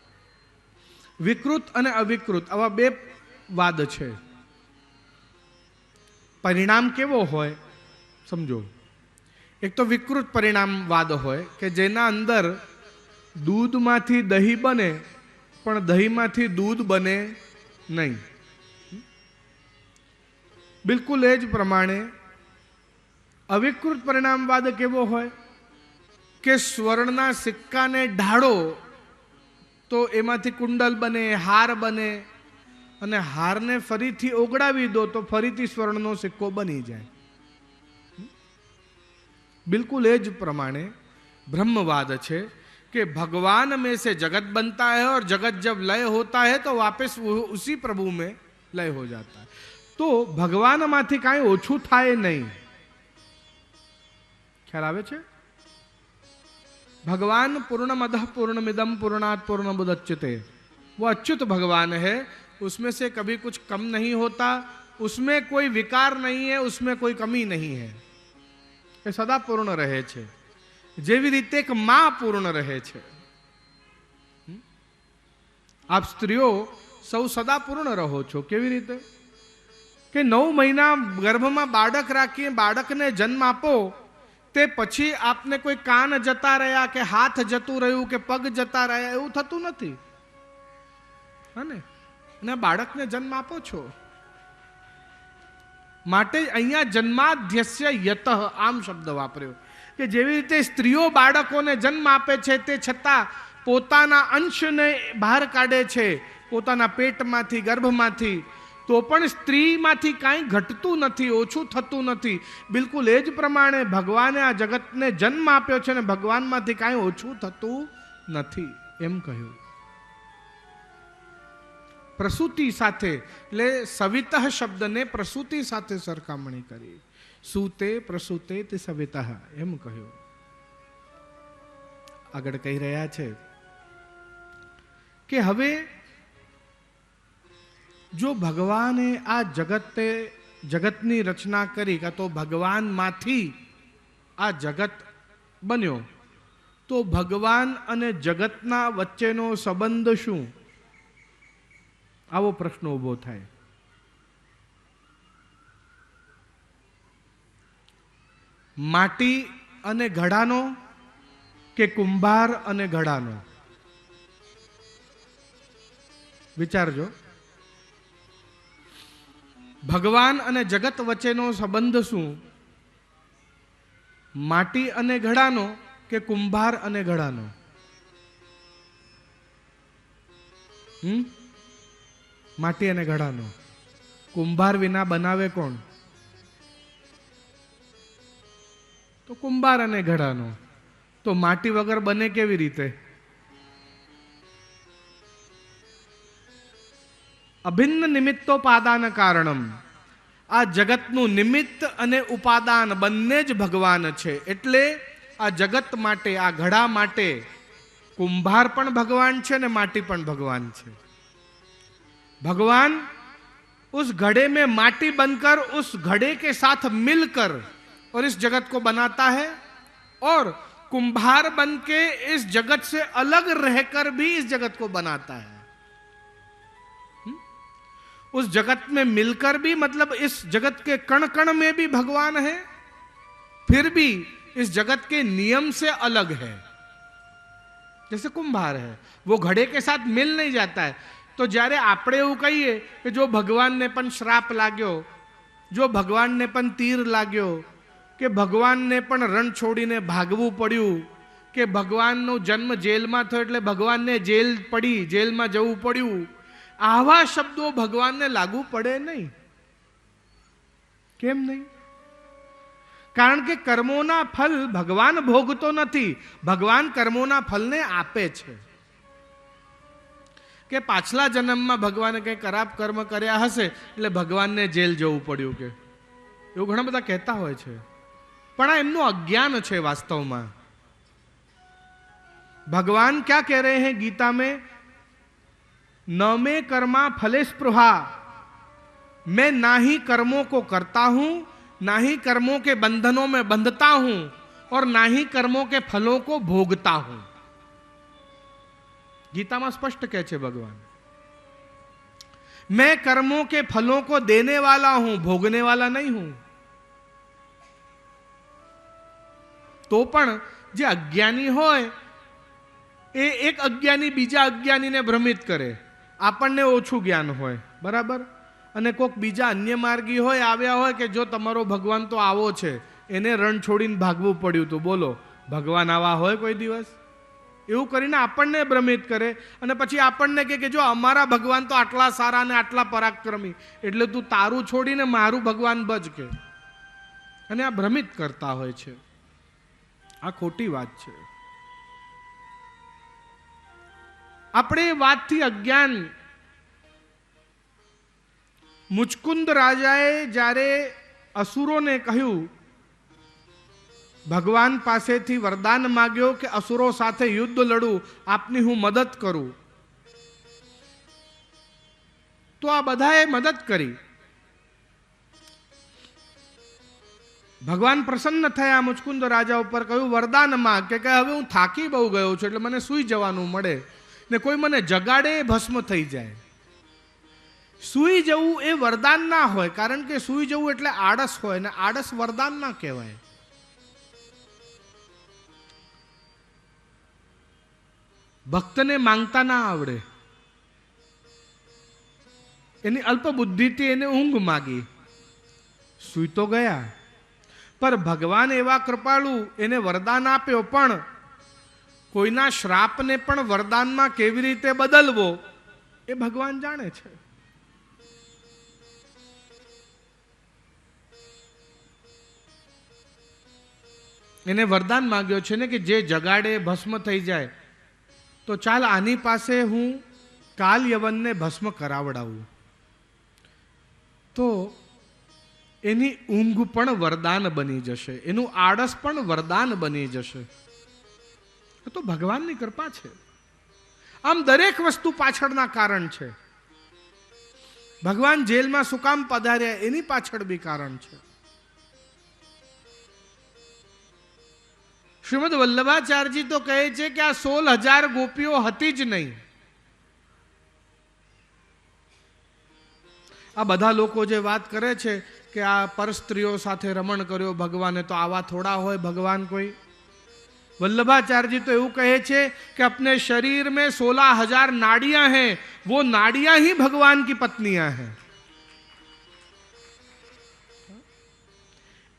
વિકૃત અને અવિકૃત આવા બે વાદ છે. પરિણામ કેવો હોય સમજો. એક તો વિકૃત પરિણામવાદ હોય કે જેના અંદર દૂધમાંથી દહીં બને પણ દહીંમાંથી દૂધ બને નહીં. બિલકુલ એ જ પ્રમાણે અવિકૃત પરિણામવાદ કેવો હોય કે સ્વર્ણના સિક્કાને ઢાળો તો એમાંથી કુંડલ બને, હાર બને, અને હારને ફરીથી ઓગળાવી દો તો ફરીથી સ્વર્ણનો સિક્કો બની જાય. बिल्कुल एज प्रमाणे ब्रह्मवाद है कि भगवान में से जगत बनता है और जगत जब लय होता है तो वापस उसी प्रभु में लय हो जाता है. तो भगवान माथी काई ओछू थाय नहीं. ख्याल आवे छे? भगवान पूर्णमदः पूर्णमिदं पूर्णात् पूर्णमुदच्यते, वो अच्युत भगवान है. उसमें से कभी कुछ कम नहीं होता, उसमें कोई विकार नहीं है, उसमें कोई कमी नहीं है. એ સદા પૂર્ણ રહે છે, જેવી રીતે એક માં પૂર્ણ રહે છે. આપ સ્ત્રીઓ સૌ સદા પૂર્ણ રહો છો. કેવી રીતે? કે 9 મહિના ગર્ભમાં બાળક રાખી બાળકને જન્મ આપો, તે પછી આપને કોઈ કાન જતા રહ્યા કે હાથ જતું રહ્યું કે પગ જતા રહ્યા એવું થતું નથી. હા ને? અને બાળકને જન્મ આપો છો. માટે અહીંયા જન્માધ્યસ્ય યતઃ આમ શબ્દ વાપર્યો કે જેવી રીતે સ્ત્રીઓ બાળકોને જન્મ આપે છે, તે છતાં પોતાના અંશને બહાર કાઢે છે પોતાના પેટમાંથી, ગર્ભમાંથી, તો પણ સ્ત્રીમાંથી કાંઈ ઘટતું નથી, ઓછું થતું નથી. બિલકુલ એ જ પ્રમાણે ભગવાને આ જગતને જન્મ આપ્યો છે ને ભગવાનમાંથી કાંઈ ઓછું થતું નથી એમ કહ્યું. પ્રસૂતિ સાથે એટલે સવિતઃ શબ્દને પ્રસૂતિ સાથે સરખામણી કરી. સૂતે પ્રસૂતે તે સવિતઃ એમ કહ્યું. આગળ કહી રહ્યા છે કે હવે જો ભગવાને આ જગતની રચના કરી કાં તો ભગવાનમાંથી આ જગત બન્યો, તો ભગવાન અને જગતના વચ્ચેનો સંબંધ શું? આવો પ્રશ્ન ઊભો થાય. માટી અને ઘડાનો કે કુંભાર અને ઘડાનો? વિચારજો. ભગવાન અને જગત વચ્ચેનો સંબંધ શું? માટી અને ઘડાનો કે કુંભાર અને ઘડાનો? માટી અને ઘડાનો. કુંભાર વિના બનાવે કોણ? તો કુંભાર અને ઘડાનો. તો માટી વગર બને કેવી રીતે? અભિન્ન નિમિત્તોપાદાન કારણમ. આ જગતનું નિમિત્ત અને ઉપાદાન બંને જ ભગવાન છે. એટલે આ જગત માટે, આ ઘડા માટે કુંભાર પણ ભગવાન છે ને માટી પણ ભગવાન છે. भगवान उस घड़े में माटी बनकर उस घड़े के साथ मिलकर और इस जगत को बनाता है, और कुंभार बनके इस जगत से अलग रहकर भी इस जगत को बनाता है. उस जगत में मिलकर भी मतलब इस जगत के कण कण में भी भगवान है, फिर भी इस जगत के नियम से अलग है. जैसे कुंभार है, वो घड़े के साथ मिल नहीं जाता है. तो જ્યારે આપણે એવું કહીએ કે જો ભગવાનને પણ શ્રાપ લાગ્યો, જો ભગવાનને પણ તીર લાગ્યો, કે ભગવાનને પણ રણ છોડીને ભાગવું પડ્યું, કે ભગવાનનો જન્મ જેલમાં થયો એટલે ભગવાનને જેલ પડી, જેલમાં જવું પડ્યું, આવા શબ્દો ભગવાનને લાગુ પડે નહીં. કેમ નહીં? કારણ કે કર્મોના ફલ ભગવાન ભોગતો નથી, ભગવાન કર્મોના ફલને આપે છે. કે પાછલા જન્મમાં ભગવાને કંઈ ખરાબ કર્મ કર્યા હશે એટલે ભગવાનને જેલ જવું પડ્યું, કે એવું ઘણા બધા કહેતા હોય છે. પણ આ એમનું અજ્ઞાન છે. વાસ્તવમાં भगवान क्या कह रहे हैं गीता में? न में कर्मा फले स्पृहा, मैं ना ही कर्मों को करता हूं, ना ही कर्मों के बंधनों में बंधता हूं, और ना ही कर्मों के फलों को भोगता हूं. गीता में स्पष्ट कहे छे भगवान, मैं कर्मों के फलों को देने वाला हूं, भोगने वाला नहीं हूं. तो पण जे अज्ञानी होय ए एक अज्ञानी बीजा अज्ञानी ने भ्रमित करे. आपणने ओछું જ્ઞાન હોય, બરાબર, અને કોક બીજા અન્ય માર્ગી હોય, આવ્યા હોય કે જો તમારો ભગવાન તો આવો છે, એને રણ છોડીને ભાગવું પડ્યું હતું. બોલો, ભગવાન આવા હોય કોઈ દિવસ? એવું કરીને આપણને ભ્રમિત કરે અને પછી આપણને કે જો અમારા ભગવાન તો આટલા સારા ને આટલા પરાક્રમી, એટલે તું તારું છોડીને મારું ભગવાન ભજ કે. અને આ ભ્રમિત કરતા હોય છે. આ ખોટી વાત છે. આપણે વાતથી અજ્ઞાન. મુચકુંદ રાજાએ જ્યારે અસુરોને કહ્યું, ભગવાન પાસેથી વરદાન માંગ્યો કે અસુરો સાથે યુદ્ધ લડું, આપની હું મદદ કરું, તો આ બધાએ મદદ કરી. ભગવાન પ્રસન્ન થયા મુચકુંદ રાજા ઉપર, કહ્યું વરદાન માંગ, કે હવે હું થાકી બહુ ગયો છું એટલે મને સૂઈ જવાનું મળે ને કોઈ મને જગાડે ભસ્મ થઈ જાય. સૂઈ જવું એ વરદાન ના હોય, કારણ કે સૂઈ જવું એટલે આળસ હોય ને આળસ વરદાન ના કહેવાય. ભક્તને માંગતા ના આવડે, એની અલ્પ બુદ્ધિથી એને ઊંઘ માગી, સૂઈ તો ગયા. પર ભગવાન એવા કૃપાળુ, એને વરદાન આપ્યો, પણ કોઈના શ્રાપને પણ વરદાનમાં કેવી રીતે બદલવો એ ભગવાન જાણે છે. એને વરદાન માંગ્યો છે ને કે જે જગાડે ભસ્મ થઈ જાય, તો ચાલ આની પાસે હું કાલ યવનને ભસ્મ કરાવડાવું. તો એની ઊંઘ પણ વરદાન બની જશે, એનું આળસ પણ વરદાન બની જશે. તો ભગવાનની કૃપા છે. આમ દરેક વસ્તુ પાછળના કારણ છે. ભગવાન જેલમાં શું કામ પધાર્યા એની પાછળ બી કારણ છે. શ્રીમદ વલ્લભાચાર્યજી તો કહે છે કે આ 16,000 ગોપીઓ હતી જ નહીં. આ બધા લોકો જે વાત કરે છે કે આ પર સ્ત્રીઓ સાથે રમણ કર્યો ભગવાને, તો આવા થોડા હોય ભગવાન કોઈ. वल्लभाचार्य जी तो એવું કહે છે कि अपने शरीर में 16,000 नाड़ियां हैं, वो नाड़ियां ही भगवान की पत्नियां हैं.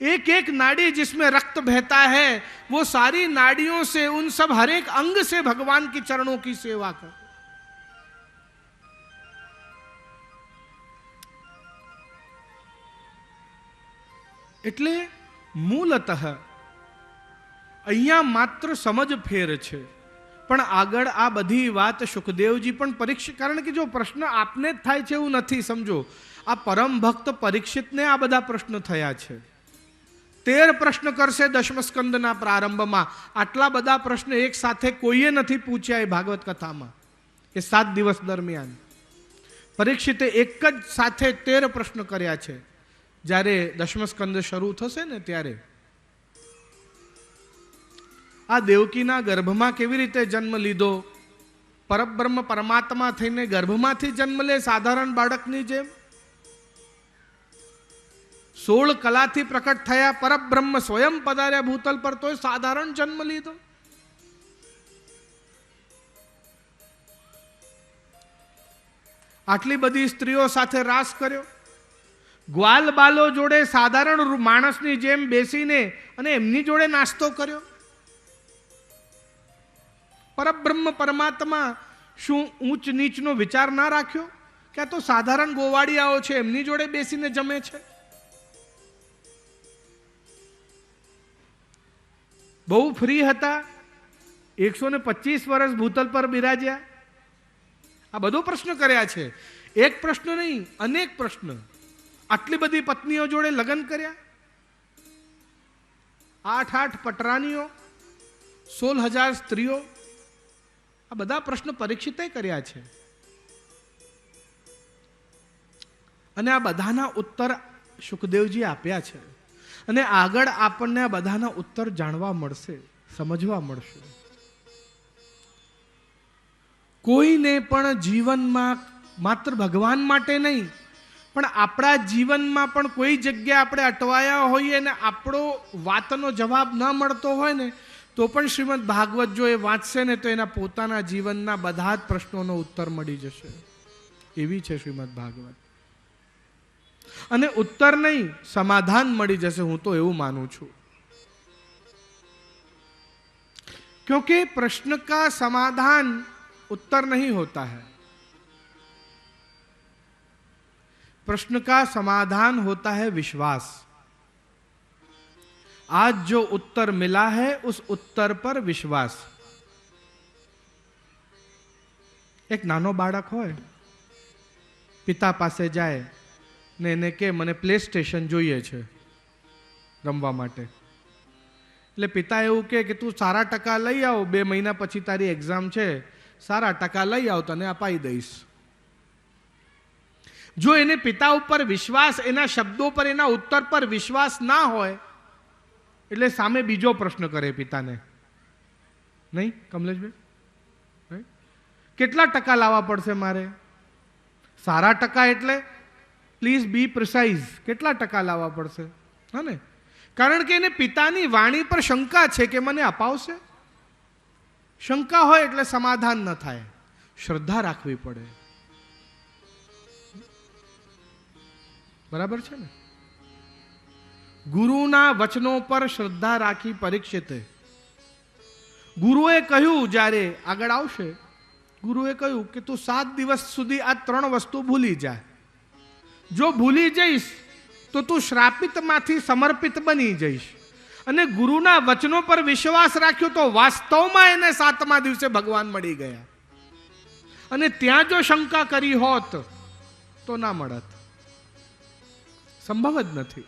एक एक नाड़ी जिसमें रक्त बहता है, वो सारी नाड़ियों से, उन सब हर एक अंग से भगवान की चरणों की सेवा कर. એટલે મૂલતઃ અહીંયા માત્ર સમજ ફેર છે, પણ આગળ આ બધી વાત સુખદેવજી પણ પરીક્ષિત, કારણ કે જો પ્રશ્ન આપને જ થાય છે એવું નથી, સમજો. આ પરમ ભક્ત પરીક્ષિતને આ બધા પ્રશ્ન થયા છે. 13 પ્રશ્ન કરશે દશમ સ્કંદના પ્રારંભમાં. આટલા બધા પ્રશ્ન એક સાથે કોઈએ નથી પૂછ્યા એ ભાગવત કથામાં એ 7 દિવસ દરમિયાન. પરીક્ષિતે એક જ સાથે 13 પ્રશ્ન કર્યા છે. જ્યારે દશમ સ્કંદ શરૂ થશે ને ત્યારે આ દેવકીના ગર્ભમાં કેવી રીતે જન્મ લીધો, પરબ્રહ્મ પરમાત્મા થઈને ગર્ભમાંથી જન્મ લે સાધારણ બાળકની જેમ, 16 કલાથી પ્રકટ થયા પરબ્રહ્મ સ્વયં પધાર્યા ભૂતલ પર, તો સાધારણ જન્મ લીધો. આટલી બધી સ્ત્રીઓ સાથે રાસ કર્યો, ગ્વાલ બાલો જોડે સાધારણ માણસની જેમ બેસીને અને એમની જોડે નાસ્તો કર્યો. પરબ્રહ્મ પરમાત્મા શું ઊંચ નીચનો વિચાર ના રાખ્યો કે આ તો સાધારણ ગોવાળિયાઓ છે, એમની જોડે બેસીને જમે છે. બહુ ફ્રી હતા, 125 વર્ષ ભૂતલ પર બિરાજ્યા. આ બધો પ્રશ્ન કર્યા છે, એક પ્રશ્ન નહીં, અનેક પ્રશ્ન. આટલી બધી પત્નીઓ જોડે લગ્ન કર્યા, 8 પટરાનીઓ, 16,000 સ્ત્રીઓ. આ બધા પ્રશ્ન પરીક્ષિતે કર્યા છે અને આ બધાના ઉત્તર સુખદેવજી આપ્યા છે. અને આગળ આપણને આ બધાના ઉત્તર જાણવા મળશે, સમજવા મળશે. કોઈને પણ જીવનમાં માત્ર ભગવાન માટે નહીં, પણ આપણા જીવનમાં પણ કોઈ જગ્યાએ આપણે અટવાયા હોઈએ અને આપણો વાતનો જવાબ ન મળતો હોય ને, તો પણ શ્રીમદ ભાગવત જો એ વાંચશે ને તો એના પોતાના જીવનના બધા જ પ્રશ્નોનો ઉત્તર મળી જશે. એવી છે શ્રીમદ ભાગવત. અને ઉત્તર નહીં, સમાધાન મળી જશે, હું તો એવું માનું છું. क्योंकि प्रश्न का समाधान उत्तर नहीं होता है, प्रश्न का समाधान होता है विश्वास. आज जो उत्तर मिला है उस उत्तर पर विश्वास. एक नानो बाळक होय, पिता पासे जाए ने એને કે મને પ્લે સ્ટેશન જોઈએ છે રમવા માટે. એટલે પિતા એવું કે તું સારા ટકા લઈ આવ, 2 મહિના પછી તારી એક્ઝામ છે, સારા ટકા લઈ આવ, તને અપાઈ દઈશ. જો એને પિતા ઉપર વિશ્વાસ, એના શબ્દો પર, એના ઉત્તર પર વિશ્વાસ ના હોય એટલે સામે બીજો પ્રશ્ન કરે પિતાને, નહીં કમલેશભાઈ? નહીં? કેટલા ટકા લાવવા પડશે મારે? સારા ટકા એટલે પ્લીઝ બી પ્રિસાઇઝ, કેટલા ટકા લાવવા પડશે? હા ને? કારણ કે એને પિતાની વાણી પર શંકા છે કે મને અપાવશે. શંકા હોય એટલે સમાધાન ન થાય, શ્રદ્ધા રાખવી પડે. બરાબર છે ને? ગુરુના વચનો પર શ્રદ્ધા રાખી પરીક્ષિતે. ગુરુએ કહ્યું, જ્યારે આગળ આવશે, ગુરુએ કહ્યું કે તું 7 દિવસ સુધી આ 3 વસ્તુ ભૂલી જા. જો ભૂલી જઈશ તો તું શ્રાપિતમાંથી સમર્પિત બની જઈશ. અને ગુરુના વચનો પર વિશ્વાસ રાખ્યો તો વાસ્તવમાં એને 7મા દિવસે ભગવાન મળી ગયા. અને ત્યાં જો શંકા કરી હોત તો ના મળત. સંભવ જ નથી.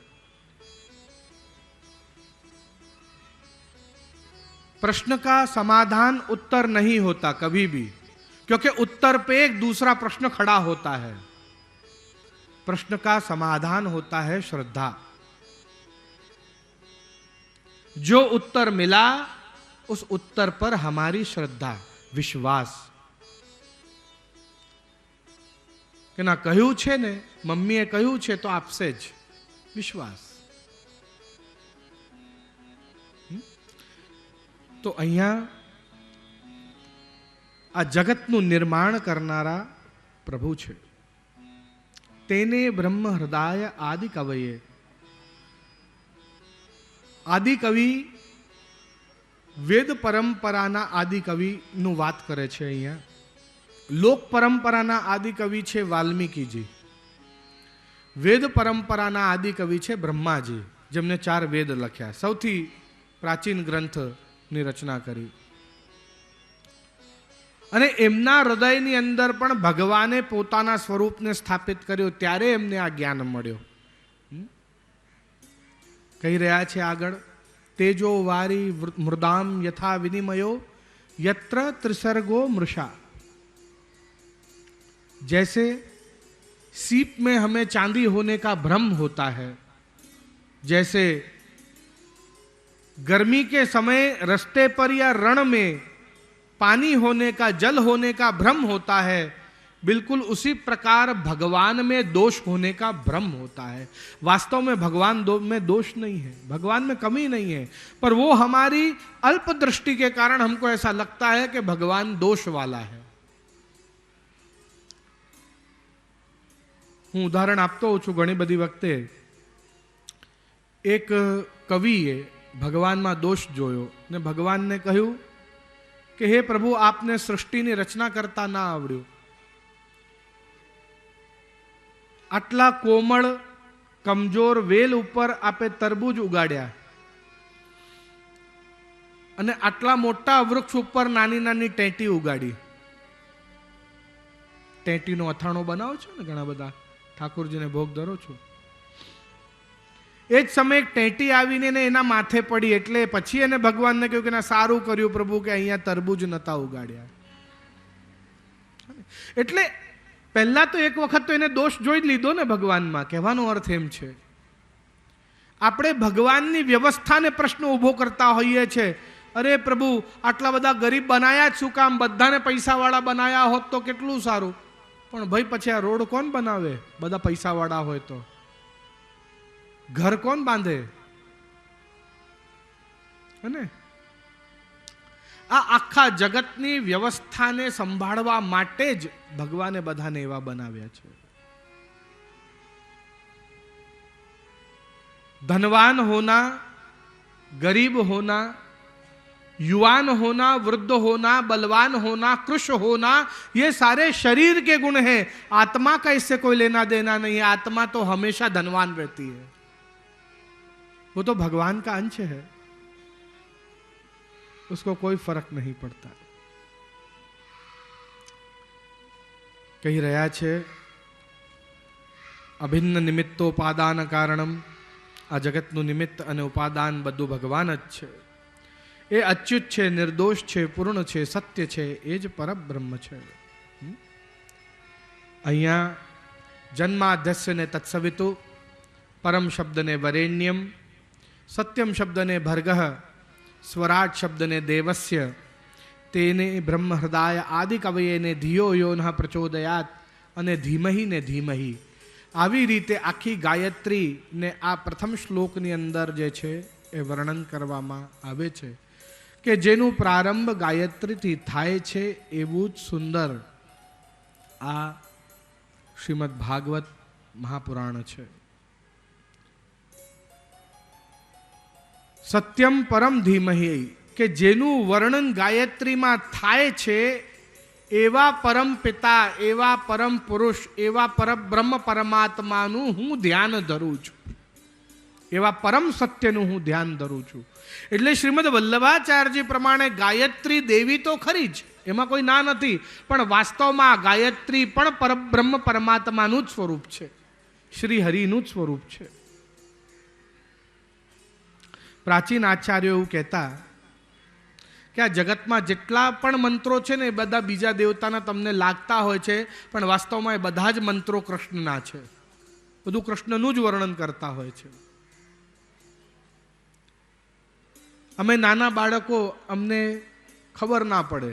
प्रश्न का समाधान उत्तर नहीं होता कभी भी, क्योंकि उत्तर पे एक दूसरा प्रश्न खड़ा होता है. प्रश्न का समाधान होता है श्रद्धा. जो उत्तर मिला उस उत्तर पर हमारी श्रद्धा, विश्वास કે ના કહ્યું છે ને, મમ્મીએ કહ્યું છે તો આપશે જ, વિશ્વાસ. તો અહીંયા આ જગતનું નિર્માણ કરનારા પ્રભુ છે. તેને બ્રહ્મ હૃદય આદિ કવયે. આદિ કવિ વેદ પરંપરાના આદિ કવિનું વાત કરે છે. અહીંયા લોક પરંપરાના આદિ કવિ છે વાલ્મીકીજી. વેદ પરંપરાના આદિ કવિ છે બ્રહ્માજી, જેમને 4 વેદ લખ્યા, સૌથી પ્રાચીન ગ્રંથની રચના કરી. અને એમના હૃદયની અંદર પણ ભગવાને પોતાના સ્વરૂપને સ્થાપિત કર્યો, ત્યારે એમને આ જ્ઞાન મળ્યો. કહી રહ્યા છે આગળ, તેજો વારી મૃદામ યથા વિનિમયો यत्र त्रिसर्गो मृषा. जैसे सीप में हमें चांदी होने का भ्रम होता है, जैसे गर्मी के समय रास्ते पर या रण में पानी होने का, जल होने का भ्रम होता है, बिल्कुल उसी प्रकार भगवान में दोष होने का भ्रम होता है. वास्तव में भगवान में दोष नहीं है, भगवान में कमी नहीं है, पर वो हमारी अल्प दृष्टि के कारण हमको ऐसा लगता है कि भगवान दोष वाला है. હું ઉદાહરણ આપતો હોઉં છું. ઘણી બધી વખતે એક કવિએ ભગવાનમાં દોષ જોયો ને ભગવાનને કહ્યું કે હે પ્રભુ, આપને સૃષ્ટિની રચના કરતા ના આવડ્યું. આટલા કોમળ કમજોર વેલ ઉપર આપે તરબૂજ ઉગાડ્યા અને આટલા મોટા વૃક્ષ ઉપર નાની નાની ટેટી ઉગાડી. ટેટીનો અથાણો બનાવો છો ને ઘણા બધા, ઠાકોરજીને ભોગ ધરો છો. એ જ સમયે એક ટેટી આવીને એના માથે પડી, એટલે પછી એને ભગવાનને કહ્યું કે ના, સારું કર્યું પ્રભુ કે અહીંયા તરબૂજ નતા ઉગાડ્યા. એટલે પહેલા તો એક વખત તો એને દોષ જોઈ લીધો ને ભગવાનમાં. કહેવાનો અર્થ એમ છે, આપણે ભગવાનની વ્યવસ્થાને પ્રશ્ન ઊભો કરતા હોઈએ છીએ. અરે પ્રભુ, આટલા બધા ગરીબ બનાયા જ શું કામ? બધાને પૈસાવાળા બનાયા હોત તો કેટલું સારું. પણ ભાઈ પછી આ રોડ કોણ બનાવે? બધા પૈસાવાળા હોય તો ઘર કોણ બાંધે? અને આ આખા જગતની વ્યવસ્થાને સંભાળવા માટે જ ભગવાને બધાને એવા બનાવ્યા છે. धनवान होना, गरीब होना, युवान होना, वृद्ध होना, बलवान होना, कृश होना, ये सारे शरीर के गुण हैं. आत्मा का इससे कोई लेना देना नहीं है. आत्मा तो हमेशा धनवान रहती है, वो तो भगवान का अंश है, उसको कोई फर्क नहीं पड़ता. कही रहा है अभिन्न निमित्तोपादान कारणम. आ जगतનું નિમિત્ત અને ઉપાદાન બધું ભગવાન જ છે. એ અચ્યુત છે, નિર્દોષ છે, પૂર્ણ છે, સત્ય છે, એ જ પરબ્રહ્મ છે. અહીંયા જન્માદ્યસ્યને તત્સવિતુ, પરમ શબ્દને વરેણ્યમ, સત્યમ શબ્દને ભર્ગઃ, સ્વરાટ શબ્દને દેવસ્ય, તેને બ્રહ્મ હૃદય આદિ કવયેને ધિયો યોનઃ પ્રચોદયાત અને ધીમહી ને ધીમહી. આવી રીતે આખી ગાયત્રીને આ પ્રથમ શ્લોકની અંદર જે છે એ વર્ણન કરવામાં આવે છે કે જેનું પ્રારંભ ગાયત્રીથી થાય છે એવું જ સુંદર આ શ્રીમદ ભાગવત મહાપુરાણ છે. સત્યમ પરમ ધીમહી, કે જેનું વર્ણન ગાયત્રીમાં થાય છે એવા પરમ પિતા, એવા પરમ પુરુષ, એવા પરબ્રહ્મ પરમાત્માનું હું ધ્યાન ધરું છું, એવા પરમ સત્યનું હું ધ્યાન ધરું છું. એટલે શ્રીમદ વલ્લભાચાર્યજી પ્રમાણે ગાયત્રી દેવી તો ખરી જ, એમાં કોઈ ના નથી, પણ વાસ્તવમાં ગાયત્રી પણ પરબ્રહ્મ પરમાત્માનું જ સ્વરૂપ છે, શ્રી હરિનું જ સ્વરૂપ છે. પ્રાચીન આચાર્યો એવું કહેતા કે આ જગતમાં જેટલા પણ મંત્રો છે ને એ બધા બીજા દેવતાના તમને લાગતા હોય છે, પણ વાસ્તવમાં એ બધા જ મંત્રો કૃષ્ણના છે, બધું કૃષ્ણનું જ વર્ણન કરતા હોય છે. અમે નાના બાળકો, અમને ખબર ના પડે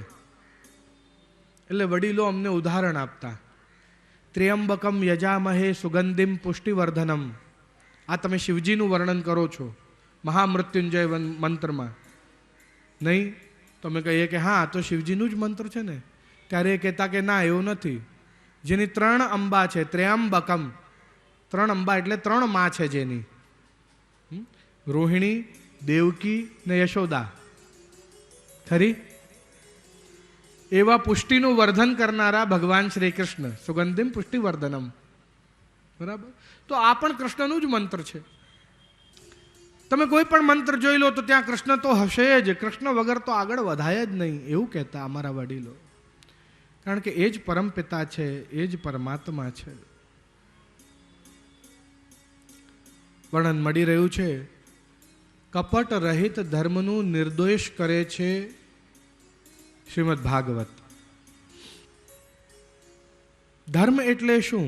એટલે વડીલો અમને ઉદાહરણ આપતા, ત્ર્યંબકમ યજામહે સુગંધિમ પુષ્ટિવર્ધનમ. આ તમે શિવજીનું વર્ણન કરો છો મહામૃત્યુંજય મંત્રમાં, નહીં? તમે કહીએ કે હા તો શિવજીનું જ મંત્ર છે ને, ત્યારે એ કહેતા કે ના, એવું નથી. જેની 3 અંબા છે, ત્ર્યંબકમ, 3 અંબા એટલે 3 માં છે જેની, રોહિણી, દેવકી ને યશોદા, ખરી? એવા પુષ્ટિનું વર્ધન કરનારા ભગવાન શ્રી કૃષ્ણ, સુગંધિમ પુષ્ટિવર્ધનમ. બરાબર? તો આ પણ કૃષ્ણનું જ મંત્ર છે. તમે કોઈ પણ મંત્ર જોઈ લો તો ત્યાં કૃષ્ણ તો હશે જ, કૃષ્ણ વગર તો આગળ વધાય જ નહીં, એવું કહેતા અમારા વડીલો. કારણ કે એ જ પરમપિતા છે, એ જ પરમાત્મા છે. વર્ણન મળી રહ્યું છે, કપટ રહિત ધર્મનું નિર્દોષ કરે છે શ્રીમદ ભાગવત. ધર્મ એટલે શું?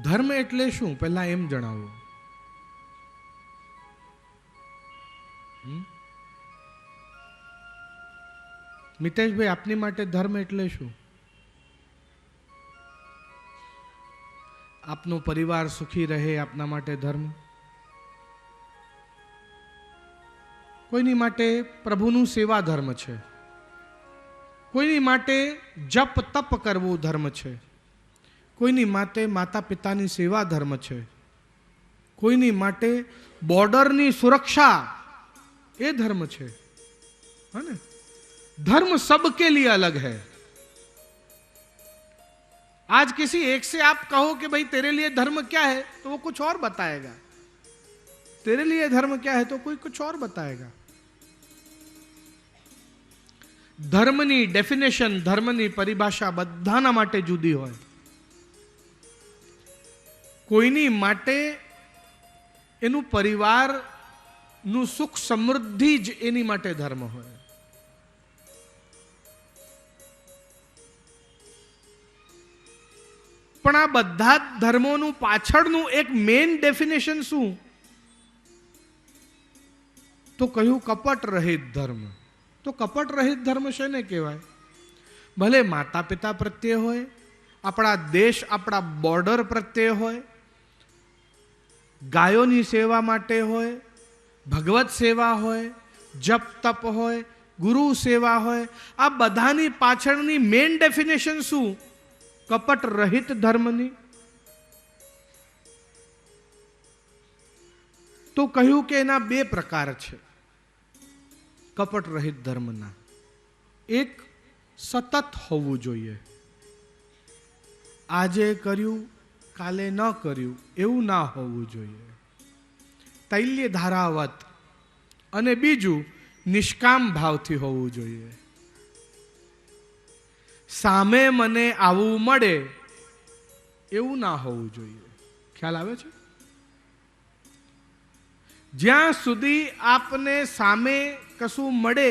ધર્મ એટલે શું પહેલા એમ જણાવો. મિતેશભાઈ, આપની માટે ધર્મ એટલે શું? આપનો પરિવાર સુખી રહે, આપના માટે ધર્મ. કોઈની માટે પ્રભુનું સેવા ધર્મ છે, કોઈની માટે જપ તપ કરવું ધર્મ છે, કોઈની માટે માતા પિતાની સેવા ધર્મ છે, કોઈની માટે બોર્ડરની સુરક્ષા એ ધર્મ છે. है ना? धर्म सबके लिए अलग है. आज किसी एक से आप कहो कि भाई तेरे लिए धर्म क्या है, तो वो कुछ और बताएगा. तेरे लिए धर्म क्या है तो कोई कुछ और बताएगा. ધર્મની ડેફિનેશન, ધર્મની પરિભાષા બધાના માટે જુદી હોય. કોઈની માટે એનું પરિવારનું સુખ સમૃદ્ધિ જ એની માટે ધર્મ હોય. પણ આ બધા જ ધર્મોનું પાછળનું એક મેઇન ડેફિનેશન શું? તો કહ્યું કપટ રહિત ધર્મ. તો કપટ રહિત ધર્મ શેને કહેવાય? ભલે માતા પિતા પ્રત્યે હોય, આપણા દેશ આપણા બોર્ડર પ્રત્યે હોય, ગાયોની સેવા માટે હોય, ભગવત સેવા હોય, જપ તપ હોય, ગુરુ સેવા હોય, આ બધાની પાછળની મેઇન ડેફિનેશન શું? કપટ રહિત ધર્મની. તો કહ્યું કે એના 2 પ્રકાર છે કપટ રહિત ધર્મના. એક સતત હોવું જોઈએ, આજે કર્યું કાલે ન કર્યું એવું ના હોવું જોઈએ, તૈલ્ય ધારાવત. અને બીજું નિષ્કામ ભાવથી હોવું જોઈએ. સામે મને આવવું મળે એવું ના હોવું જોઈએ. ખ્યાલ આવે છે? જ્યાં સુધી આપને સામે કશું મળે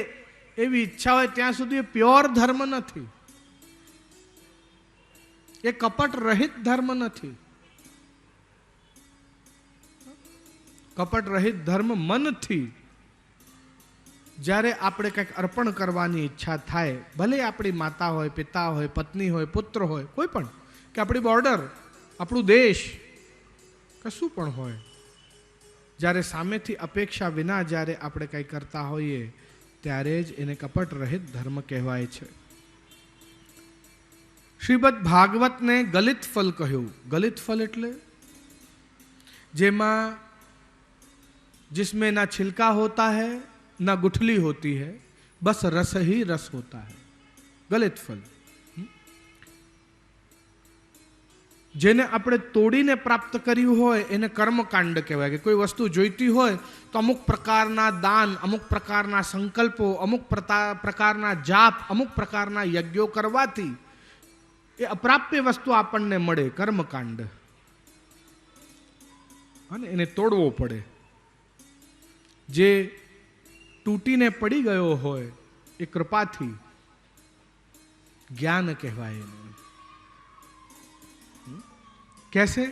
એવી ઈચ્છા હોય ત્યાં સુધી પ્યોર ધર્મ નથી. એ કપટ રહિત ધર્મ નથી. કપટ રહિત ધર્મ મનથી જ્યારે આપણે કંઈક અર્પણ કરવાની ઈચ્છા થાય, ભલે આપણી માતા હોય, પિતા હોય, પત્ની હોય, પુત્ર હોય, કોઈ પણ, કે આપણી બોર્ડર, આપણું દેશ, કશું પણ હોય, જ્યારે સામેથી અપેક્ષા વિના જ્યારે આપણે કંઈ કરતા હોઈએ ત્યારે જ એને કપટ રહિત ધર્મ કહેવાય છે. શ્રીમદ ભાગવતને ગલિત ફલ કહ્યું. ગલિત ફલ એટલે જેમાં जिसमें ना छिलका होता है ना गुठली होती है, बस रस ही रस होता है. गलित फल. જેને આપણે તોડીને પ્રાપ્ત કર્યું હોય એને કર્મકાંડ કહેવાય. કે કોઈ વસ્તુ જોઈતી હોય તો અમુક પ્રકારના દાન, અમુક પ્રકારના સંકલ્પો, અમુક પ્રકારના જાપ, અમુક પ્રકારના યજ્ઞો કરવાથી એ અપ્રાપ્ય વસ્તુ આપણને મળે. કર્મકાંડ. અને એને તોડવો પડે. જે તૂટીને પડી ગયો હોય એ કૃપાથી ज्ञान कहवाए. कैसे?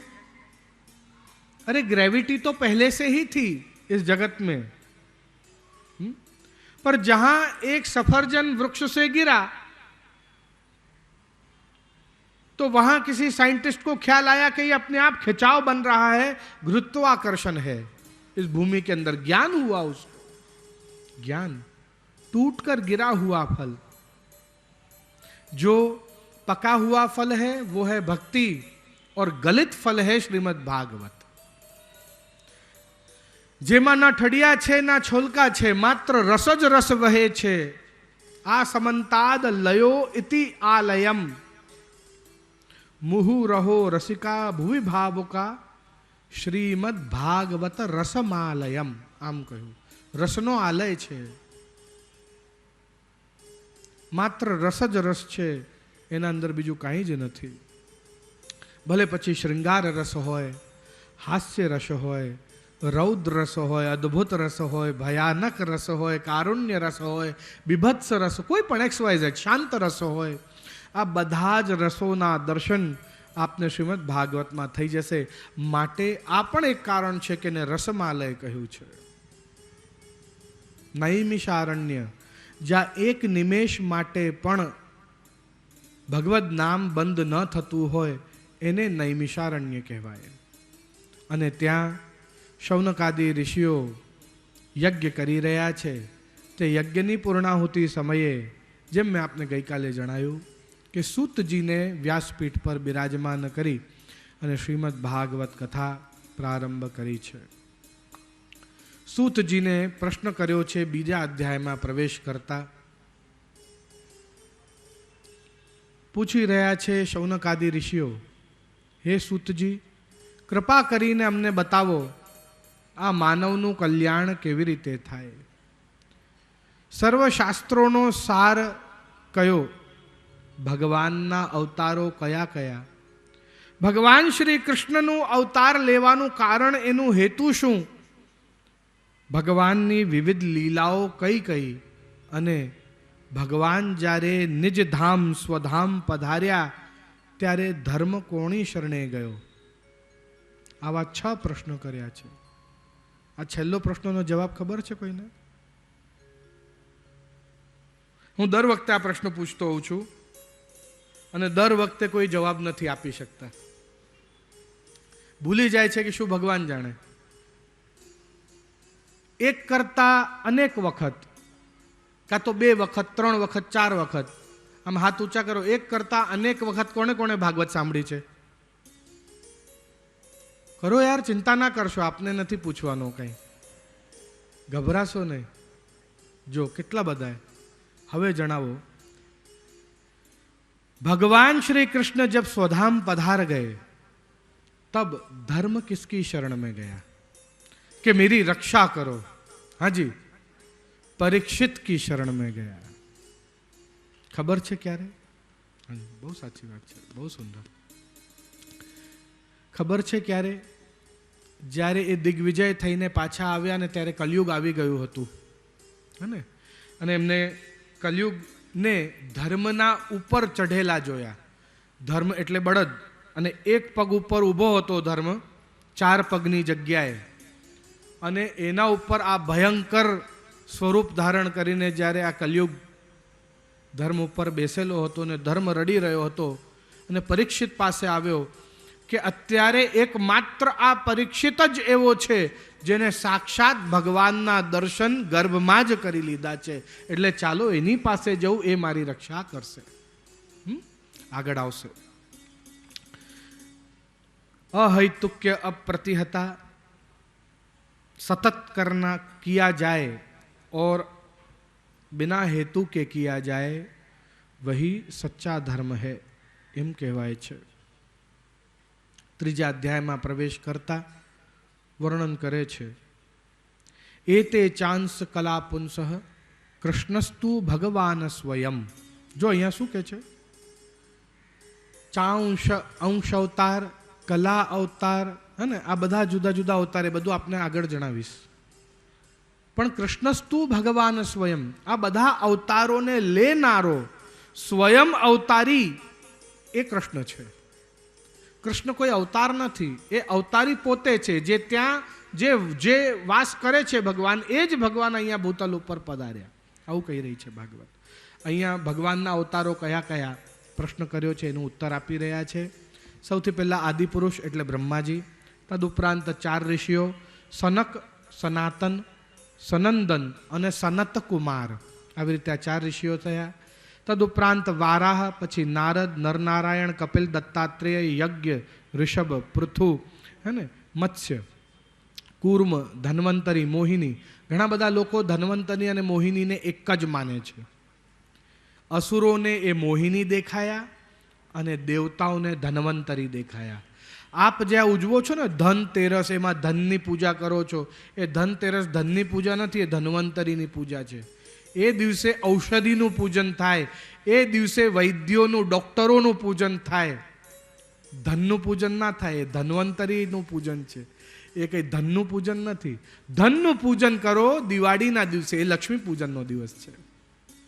अरे ग्रेविटी तो पहले से ही थी इस जगत में, पर जहां एक सफरजन वृक्ष से गिरा तो वहां किसी साइंटिस्ट को ख्याल आया कि ये अपने आप खिंचाव बन रहा है, गुरुत्वाकर्षण है इस भूमि के अंदर. ज्ञान हुआ उसको. ज्ञान. टूटकर गिरा हुआ फल. जो पका हुआ फल है वो है भक्ति और गलित फल है श्रीमद् भागवत. જેમાં ના ઠડિયા છે ના છોલકા છે, માત્ર રસ જ રસ વહે છે. આ સમંતાદ લયો ઇતિ આલયમ. મુહુ રહો રસિકા ભુવિ ભાવુકા શ્રીમદ ભાગવત રસમાલયમ. આમ કહ્યું, રસનો આલય છે. માત્ર રસ જ રસ છે, એના અંદર બીજું કાંઈ જ નથી. ભલે પછી શૃંગાર રસ હોય, હાસ્ય રસ હોય, રૌદ્ર રસ હોય, અદ્ભુત રસ હોય, ભયાનક રસ હોય, કારુણ્ય રસ હોય, બીભત્સ રસ, કોઈ પણ XYZ, શાંત રસ હોય, આ બધા જ રસોના દર્શન આપને શ્રીમદ ભાગવતમાં થઈ જશે. માટે આ પણ એક કારણ છે કે એને રસમાલય કહ્યું છે. નૈમિષારણ્ય, જ્યાં એક નિમેષ માટે પણ ભગવદ નામ બંધ ન થતું હોય એને નૈમિષારણ્ય કહેવાય. અને ત્યાં શૌનકાદી ઋષિઓ યજ્ઞ કરી રહ્યા છે. તે યજ્ઞની પૂર્ણાહુતિ સમયે જેમ મેં આપને ગઈકાલે જણાવ્યું કે સૂતજીને વ્યાસપીઠ પર બિરાજમાન કરી અને શ્રીમદ ભાગવત કથા પ્રારંભ કરી છે. સૂતજીને પ્રશ્ન કર્યો છે બીજા અધ્યાયમાં પ્રવેશ કરતા. પૂછી રહ્યા છે શૌનકાદી ઋષિઓ, હે સૂતજી, કૃપા કરીને અમને બતાવો આ માનવનું કલ્યાણ કેવી રીતે થાય. સર્વશાસ્ત્રોનો સાર કયો? ભગવાનના અવતારો કયા કયા? ભગવાન શ્રી કૃષ્ણનું અવતાર લેવાનું કારણ, એનું હેતુ શું? ભગવાનની વિવિધ લીલાઓ કઈ કઈ? અને ભગવાન જ્યારે નિજ ધામ સ્વધામ પધાર્યા ત્યારે ધર્મ કોની શરણે ગયો? આવા 6 પ્રશ્નો કર્યા છે. આ છેલ્લો પ્રશ્નનો જવાબ ખબર છે કોઈને? હું દર વખતે આ પ્રશ્ન પૂછતો હોઉં છું અને દર વખતે કોઈ જવાબ નથી આપી શકતા. ભૂલી જાય છે કે શું ભગવાન જાણે. એક કરતા અનેક વખત, કાં તો 2 વખત, 3 વખત, 4 વખત, આમ હાથ ઊંચા કરો. એક કરતા અનેક વખત કોણે કોણે ભાગવત સાંભળી છે? કરો યાર, ચિંતા ના કરશો, આપને નથી પૂછવાનું કંઈ, ગભરાશો નહીં. જો કેટલા બધા. હવે જણાવો, भगवान श्री कृष्ण जब स्वधाम पधार गए तब धर्म किसकी शरण में गया कि मेरी रक्षा करो? हाँ जी, परीक्षित की शरण में गया. खबर છે ક્યારે? બહુ સાચી વાત છે, બહુ સુંદર. ખબર છે ક્યારે? જ્યારે એ દિગ્વિજય થઈને પાછા આવ્યા ને ત્યારે કલયુગ આવી ગયું હતું, હે ને? અને એમને કલયુગને ધર્મના ઉપર ચઢેલા જોયા. ધર્મ એટલે બળદ, અને એક પગ ઉપર ઊભો હતો ધર્મ 4 પગની જગ્યાએ, અને એના ઉપર આ ભયંકર સ્વરૂપ ધારણ કરીને જ્યારે આ કલયુગ ધર્મ ઉપર બેસેલો હતો ને ધર્મ રડી રહ્યો હતો, અને પરીક્ષિત પાસે આવ્યો કે અત્યારે એકમાત્ર આ પરીક્ષિત જ એવો છે જેને સાક્ષાત ભગવાનના દર્શન ગર્ભમાં જ કરી લીધા છે, એટલે ચાલો એની પાસે જવું, એ મારી રક્ષા કરશે. આગળ આવશે. अहैतुक्य अप्रतिहता सतत करना किया जाए और बिना हेतु के किया जाए वही सच्चा धर्म है એમ કહેવાય છે. ત્રીજા અધ્યાયમાં પ્રવેશ કરતા વર્ણન કરે છે, એતે ચાંસ કલા પુંસઃ કૃષ્ણસ્તુ ભગવાન સ્વયં. જો અહીંયા શું કહે છે? ચાંશ, અંશ અવતાર, કલા અવતાર, હે ને, આ બધા જુદા જુદા અવતાર, એ બધું આપને આગળ જણાવીશ. પણ કૃષ્ણસ્તુ ભગવાન સ્વયં, આ બધા અવતારોને લેનારો સ્વયં અવતારી એ કૃષ્ણ છે. કૃષ્ણ કોઈ અવતાર નથી, એ અવતારી પોતે છે. જે ત્યાં જે વાસ કરે છે ભગવાન, એ જ ભગવાન અહીંયા ભૂતલ ઉપર પધાર્યા, આવું કહી રહી છે ભાગવત. અહીંયા ભગવાનના અવતારો કયા કયા પ્રશ્ન કર્યો છે, એનો ઉત્તર આપી રહ્યા છે. સૌથી પહેલાં આદિપુરુષ એટલે બ્રહ્માજી, તદુપરાંત 4 ઋષિઓ સનક, સનાતન, સનંદન અને સનત કુમાર, આવી રીતે આ 4 ઋષિઓ થયા. તદુપરાંત વારાહ, પછી નારદ, નરનારાયણ, કપિલ, દત્તાત્રેય, યજ્ઞ, ઋષભ, પૃથુ, હે ને, મત્સ્ય, કૂર્મ, ધન્વંતરી, મોહિની. ઘણા બધા લોકો ધન્વંતરી અને મોહિનીને એક જ માને છે. અસુરોને એ મોહિની દેખાયા અને દેવતાઓને ધન્વંતરી દેખાયા. આપ જ્યાં ઉજવો છો ને ધનતેરસ, એમાં ધનની પૂજા કરો છો, એ ધનતેરસ ધનની પૂજા નથી, એ ધન્વંતરીની પૂજા છે. એ દિવસે ઔષધિનું પૂજન થાય, એ દિવસે વૈદ્યોનું, ડૉક્ટરોનું પૂજન થાય. ધનનું પૂજન ના થાય, એ ધન્વંતરીનું પૂજન છે. એ કંઈ ધનનું પૂજન નથી. ધનનું પૂજન કરો દિવાળીના દિવસે, એ લક્ષ્મી પૂજનનો દિવસ છે,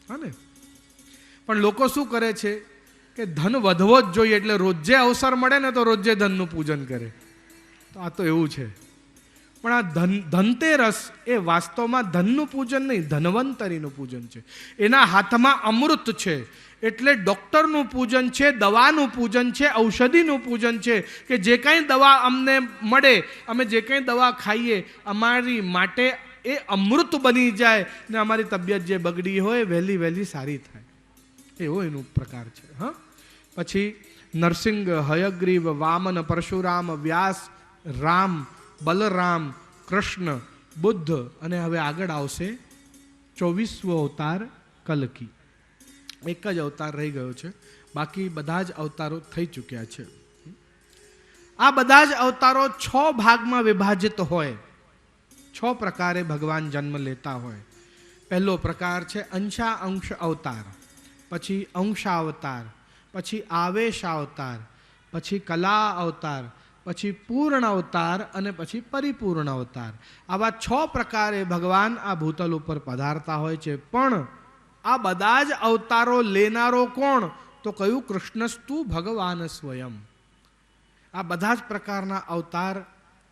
હા ને. પણ લોકો શું કરે છે કે ધન વધવો જ જોઈએ, એટલે રોજે અવસર મળે ને તો રોજે ધનનું પૂજન કરે. તો આ તો એવું છે. પણ આ ધનતેરસ એ વાસ્તવમાં ધનનું પૂજન નહીં, ધન્વંતરીનું પૂજન છે. એના હાથમાં અમૃત છે, એટલે ડૉક્ટરનું પૂજન છે, દવાનું પૂજન છે, ઔષધિનું પૂજન છે, કે જે કાંઈ દવા અમને મળે, અમે જે કાંઈ દવા ખાઈએ, અમારી માટે એ અમૃત બની જાય ને અમારી તબિયત જે બગડી હોય વહેલી વહેલી સારી થાય, એવો એનું પ્રકાર છે. હા, પછી નરસિંહ, હયગ્રીવ, વામન, પરશુરામ, વ્યાસ, રામ, બલરામ, કૃષ્ણ, બુદ્ધ, અને હવે આગળ આવશે 24વો અવતાર કલ્કી. એક જ અવતાર રહી ગયો છે, બાકી બધા જ અવતારો થઈ ચૂક્યા છે. આ બધા જ અવતારો 6 ભાગમાં વિભાજિત હોય, 6 પ્રકારે ભગવાન જન્મ લેતા હોય. પહેલો પ્રકાર છે અંશા અંશ અવતાર, પછી અંશાવતાર, પછી આવેશાવતાર, પછી કલા અવતાર, પછી પૂર્ણ અવતાર અને પછી પરિપૂર્ણ અવતાર. આવા 6 પ્રકારે ભગવાન આ ભૂતલ ઉપર પધારતા હોય છે. પણ આ બધા જ અવતારો લેનારો કોણ? તો કયું? કૃષ્ણસ્તુ ભગવાન સ્વયં. આ બધા જ પ્રકારના અવતાર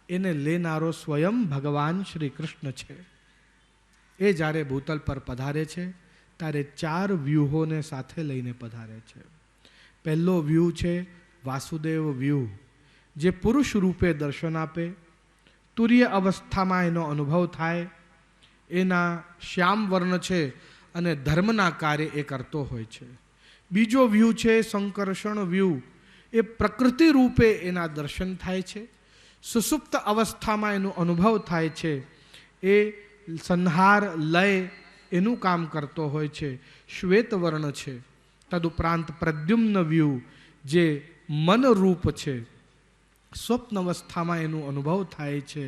એને લેનારો સ્વયં ભગવાન શ્રી કૃષ્ણ છે. એ જ્યારે ભૂતલ પર પધારે છે ત્યારે 4 વ્યૂહોને સાથે લઈને પધારે છે. પહેલો વ્યૂહ છે વાસુદેવ વ્યૂહ, જે પુરુષ રૂપે દર્શન આપે, તુર્ય અવસ્થામાં એનો અનુભવ થાય, એના શ્યામ વર્ણ છે અને ધર્મના કાર્ય એ કરતો હોય છે. બીજો વ્યૂહ છે સંકર્ષણ વ્યૂહ, એ પ્રકૃતિ રૂપે એના દર્શન થાય છે, સુસુપ્ત અવસ્થામાં એનો અનુભવ થાય છે, એ સંહાર લય એનું કામ કરતો હોય છે, શ્વેત વર્ણ છે. તદુપરાંત પ્રદ્યુમ્ન વ્યૂહ, જે મનરૂપ છે, સ્વપ્ન અવસ્થામાં એનું અનુભવ થાય છે,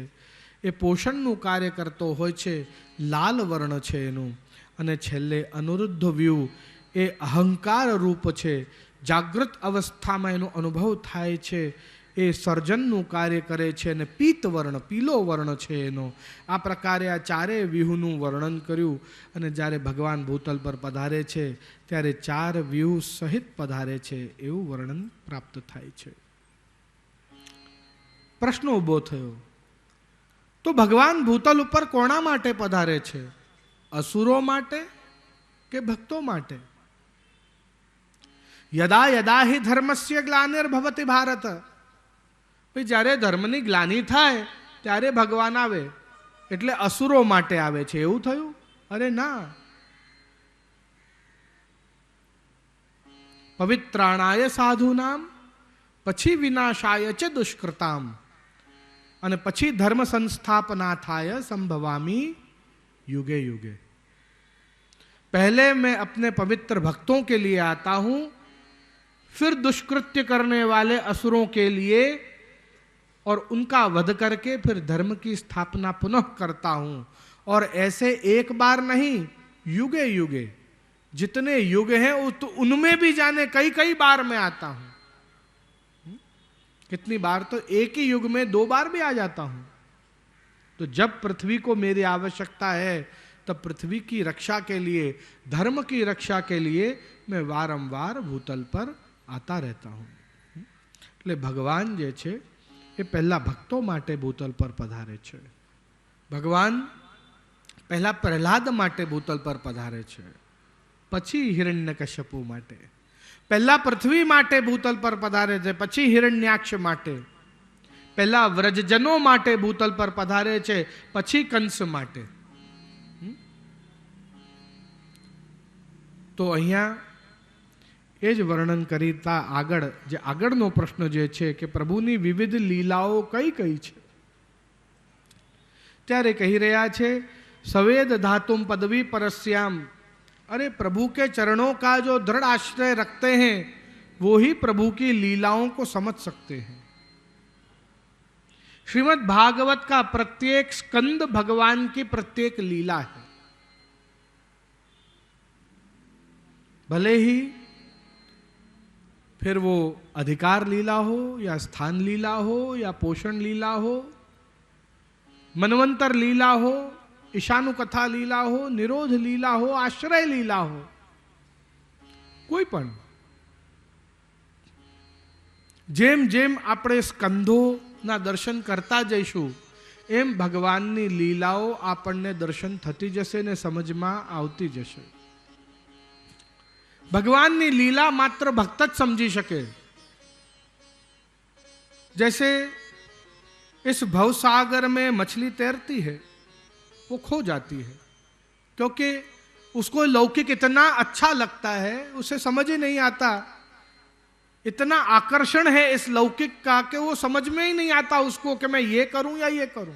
એ પોષણનું કાર્ય કરતો હોય છે, લાલ વર્ણ છે એનું. અને છેલ્લે અનુરુદ્ધ વ્યૂહ, એ અહંકાર રૂપ છે, જાગૃત અવસ્થામાં એનો અનુભવ થાય છે, એ સર્જનનું કાર્ય કરે છે અને પીત વર્ણ પીલો વર્ણ છે એનો. આ પ્રકારે આ ચારેય વ્યૂહનું વર્ણન કર્યું. અને જ્યારે ભગવાન ભૂતલ પર પધારે છે ત્યારે 4 વ્યૂહ સહિત પધારે છે એવું વર્ણન પ્રાપ્ત થાય છે. પ્રશ્ન ઊભો થયો, તો ભગવાન ભૂતલ ઉપર કોના માટે પધારે છે? અસુરો માટે કે ભક્તો માટે? યદા યદા હિ ધર્મસ્ય ગ્લાનિર્ભવતિ ભારત. ભાઈ જ્યારે ધર્મની ગ્લાની થાય ત્યારે ભગવાન આવે, એટલે અસુરો માટે આવે છે એવું થયું? અરે ના. પવિત્રાણાય સાધુનામ પછી વિનાશાય ચ દુષ્કૃતામ, અને પછી ધર્મ संस्थापना થાય संभवामी युगे युगे. पहले मैं अपने पवित्र भक्तों के लिए आता हूं, फिर दुष्कृत्य करने वाले असुरों के लिए और उनका वध करके फिर धर्म की स्थापना पुनः करता हूं. और ऐसे एक बार नहीं, युगे युगे, जितने युग हैं उनमें भी जाने कई कई बार मैं आता हूं. कितनी बार? तो एक ही युग में 2 बार भी आ जाता हूं. तो जब पृथ्वी को मेरी आवश्यकता है तब पृथ्वी की रक्षा के लिए, धर्म की रक्षा के लिए मैं वारंवार भूतल पर आता रहता हूं. એટલે ભગવાન જે છે એ પહેલા ભક્તો માટે ભૂતલ પર પધારે છે. ભગવાન પહેલા પ્રહલાદ માટે ભૂતલ પર પધારે છે, પછી હિરણ્યકશ્યપુ માટે. પહેલા પૃથ્વી માટે ભૂતલ પર પધારે છે, પછી હિરણ્યાક્ષ માટે. પહેલા વ્રજજનો માટે ભૂતલ પર પધારે છે, પછી કંસ માટે. તો અહીંયા એ જ વર્ણન કરતા આગળ જે આગળનો પ્રશ્ન જે છે કે પ્રભુની વિવિધ લીલાઓ કઈ કઈ છે, ત્યારે કહી રહ્યા છે સવેદ धातुम पदवी परस्याम. अरे प्रभु के चरणों का जो दृढ़ आश्रय रखते हैं वो ही प्रभु की लीलाओं को समझ सकते हैं. श्रीमद् भागवत का प्रत्येक स्कंद भगवान की प्रत्येक लीला है. भले ही फिर वो अधिकार लीला हो या स्थान लीला हो या पोषण लीला हो, मनवंतर लीला हो, ईशानुकथा लीला हो, निरोध लीला हो, आश्रय लीला हो, कोई पण જેમ જેમ આપણે સ્કંધોના દર્શન કરતા જઈશું એમ ભગવાનની લીલાઓ આપણને દર્શન થતી જશે ને સમજમાં આવતી જશે. भगवान की लीला मात्र भक्त ज समझी सके. जैसे इस भवसागर में मछली तैरती है, वो खो जाती है क्योंकि उसको लौकिक इतना अच्छा लगता है, उसे समझ ही नहीं आता. इतना आकर्षण है इस लौकिक का कि वो समझ में ही नहीं आता उसको कि मैं ये करूं या ये करूं.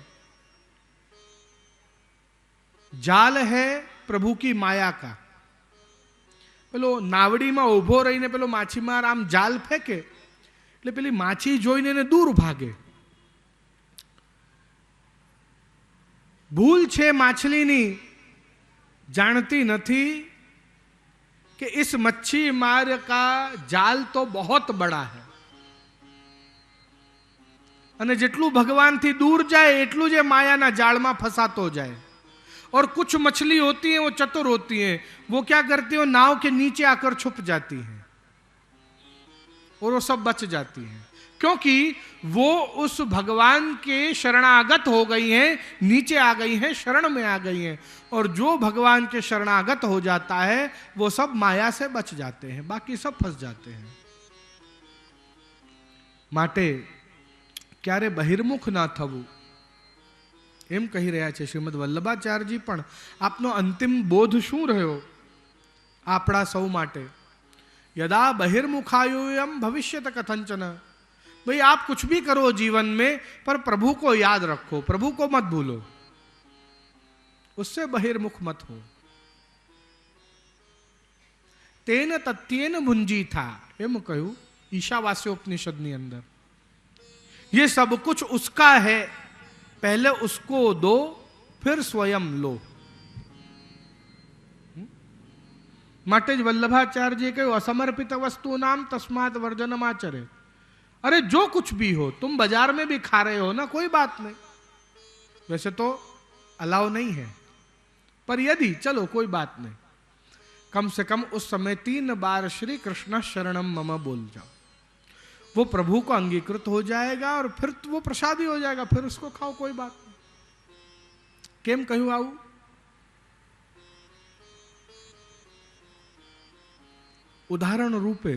जाल है प्रभु की माया का. પેલો નાવડીમાં ઊભો રહીને પેલો માછીમાર આમ જાલ ફેંકે એટલે પેલી માછી જોઈને એને દૂર ભાગે. ભૂલ છે માછલીની, जानती नहीं कि इस मच्छी मार का जाल तो बहुत बड़ा है અને જેટલું ભગવાનથી દૂર જાય એટલું જ માયાના જાળમાં ફસાતો જાય. और कुछ मछली होती हैं वो चतुर होती हैं, वो क्या करती हैं, नाव के नीचे आकर छुप जाती हैं और वो सब बच जाती हैं क्योंकि वो उस भगवान के शरणागत हो गई हैं, नीचे आ गई हैं, शरण में आ गई हैं. और जो भगवान के शरणागत हो जाता है वो सब माया से बच जाते हैं, बाकी सब फंस जाते हैं. माटे क्यारे बहिर्मुख ना थवू एम कही रहा है श्रीमद वल्लभाचार्यजी. पण आपनो अंतिम बोध शू रह्यो आपड़ा सौ माटे? यदा बहिर्मुखायुयम भविष्यत कथंचन. भाई आप कुछ भी करो जीवन में पर प्रभु को याद रखो, प्रभु को मत भूलो, उससे बहिर्मुख मत हो. तेन तत्येन भुंजी था एम कहू ईशावास्योपनिषद अंदर. ये सब कुछ उसका है, पहले उसको दो फिर स्वयं लो. માટે જ વલ્લભાચાર્યજીએ કહ્યું અસમર્પિત વસ્તુ નામ તસ્માત વર્જનમાચરે. अरे जो कुछ भी हो, तुम बाजार में भी खा रहे हो ना, कोई बात नहीं, वैसे तो अलाउ नहीं है, पर यदि चलो कोई बात नहीं, कम से कम उस समय 3 बार श्री कृष्ण शरणम मम बोल जाओ, वो प्रभु को अंगीकृत हो जाएगा और फिर वो प्रसादी हो जाएगा, फिर उसको खाओ, कोई बात नहीं। केम कहूं आऊ? उदाहरण रूपे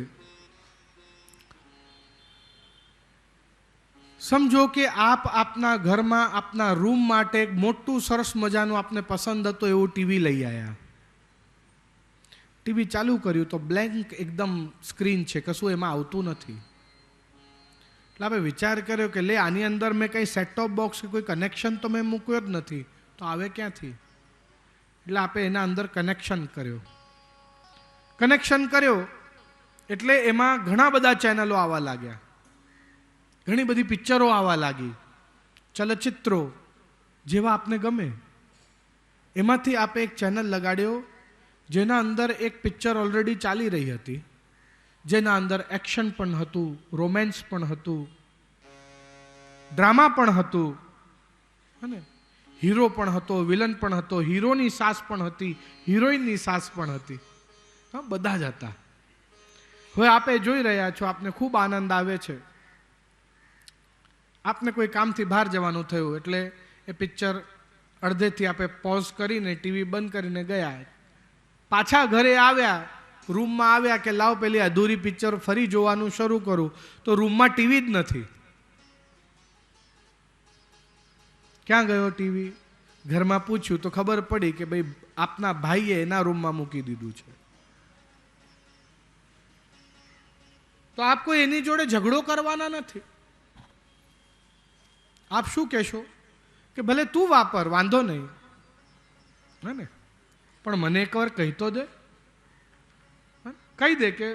समझो कि आप अपना घर में अपना रूम माटे एक मोटू सरस मजानु आपने पसंद हतो एवं टीवी लई आया। टीवी चालू कर्યું तो ब्लेंक एकदम स्क्रीन छे, कशुं एमां आवतुं नथी। એટલે આપણે વિચાર કર્યો કે લે આની અંદર મેં કંઈ સેટ ટોપ બોક્સ કે કોઈ કનેક્શન તો મેં મૂક્યો જ નથી, તો આવે ક્યાંથી? એટલે આપણે એના અંદર કનેક્શન કર્યો એટલે એમાં ઘણા બધા ચેનલો આવવા લાગ્યા, ઘણી બધી પિક્ચરો આવવા લાગી, ચલચિત્રો જેવા આપને ગમે, એમાંથી આપણે એક ચેનલ લગાડ્યો જેના અંદર એક પિક્ચર ઓલરેડી ચાલી રહી હતી, જેના અંદર એક્શન પણ હતું, રોમેન્સ પણ હતું, ડ્રામા પણ હતું, અને હીરો પણ હતો, વિલન પણ હતો, હીરોની સાસ પણ હતી, હિરોઈનની સાસ પણ હતી, હા બધા જ હતા। હવે આપે જોઈ રહ્યા છો, આપને ખૂબ આનંદ આવે છે। આપને કોઈ કામથી બહાર જવાનું થયું એટલે એ પિક્ચર અડધેથી આપણે પોઝ કરીને ટીવી બંધ કરીને ગયા, પાછા ઘરે આવ્યા, રૂમમાં આવ્યા કે લાવ પેલી અધૂરી પિક્ચર ફરી જોવાનું શરૂ કરું, તો રૂમમાં ટીવી જ નથી। ક્યાં ગયો ટીવી? ઘરમાં પૂછ્યું તો ખબર પડી કે ભાઈ આપના ભાઈએ એના રૂમમાં મૂકી દીધું છે। તો આપ કોઈ એની જોડે ઝઘડો કરવાના નથી। આપ શું કહેશો કે ભલે તું વાપર, વાંધો નહીં, હે ને, પણ મને એકવાર કહી તો દે, કહી દે કે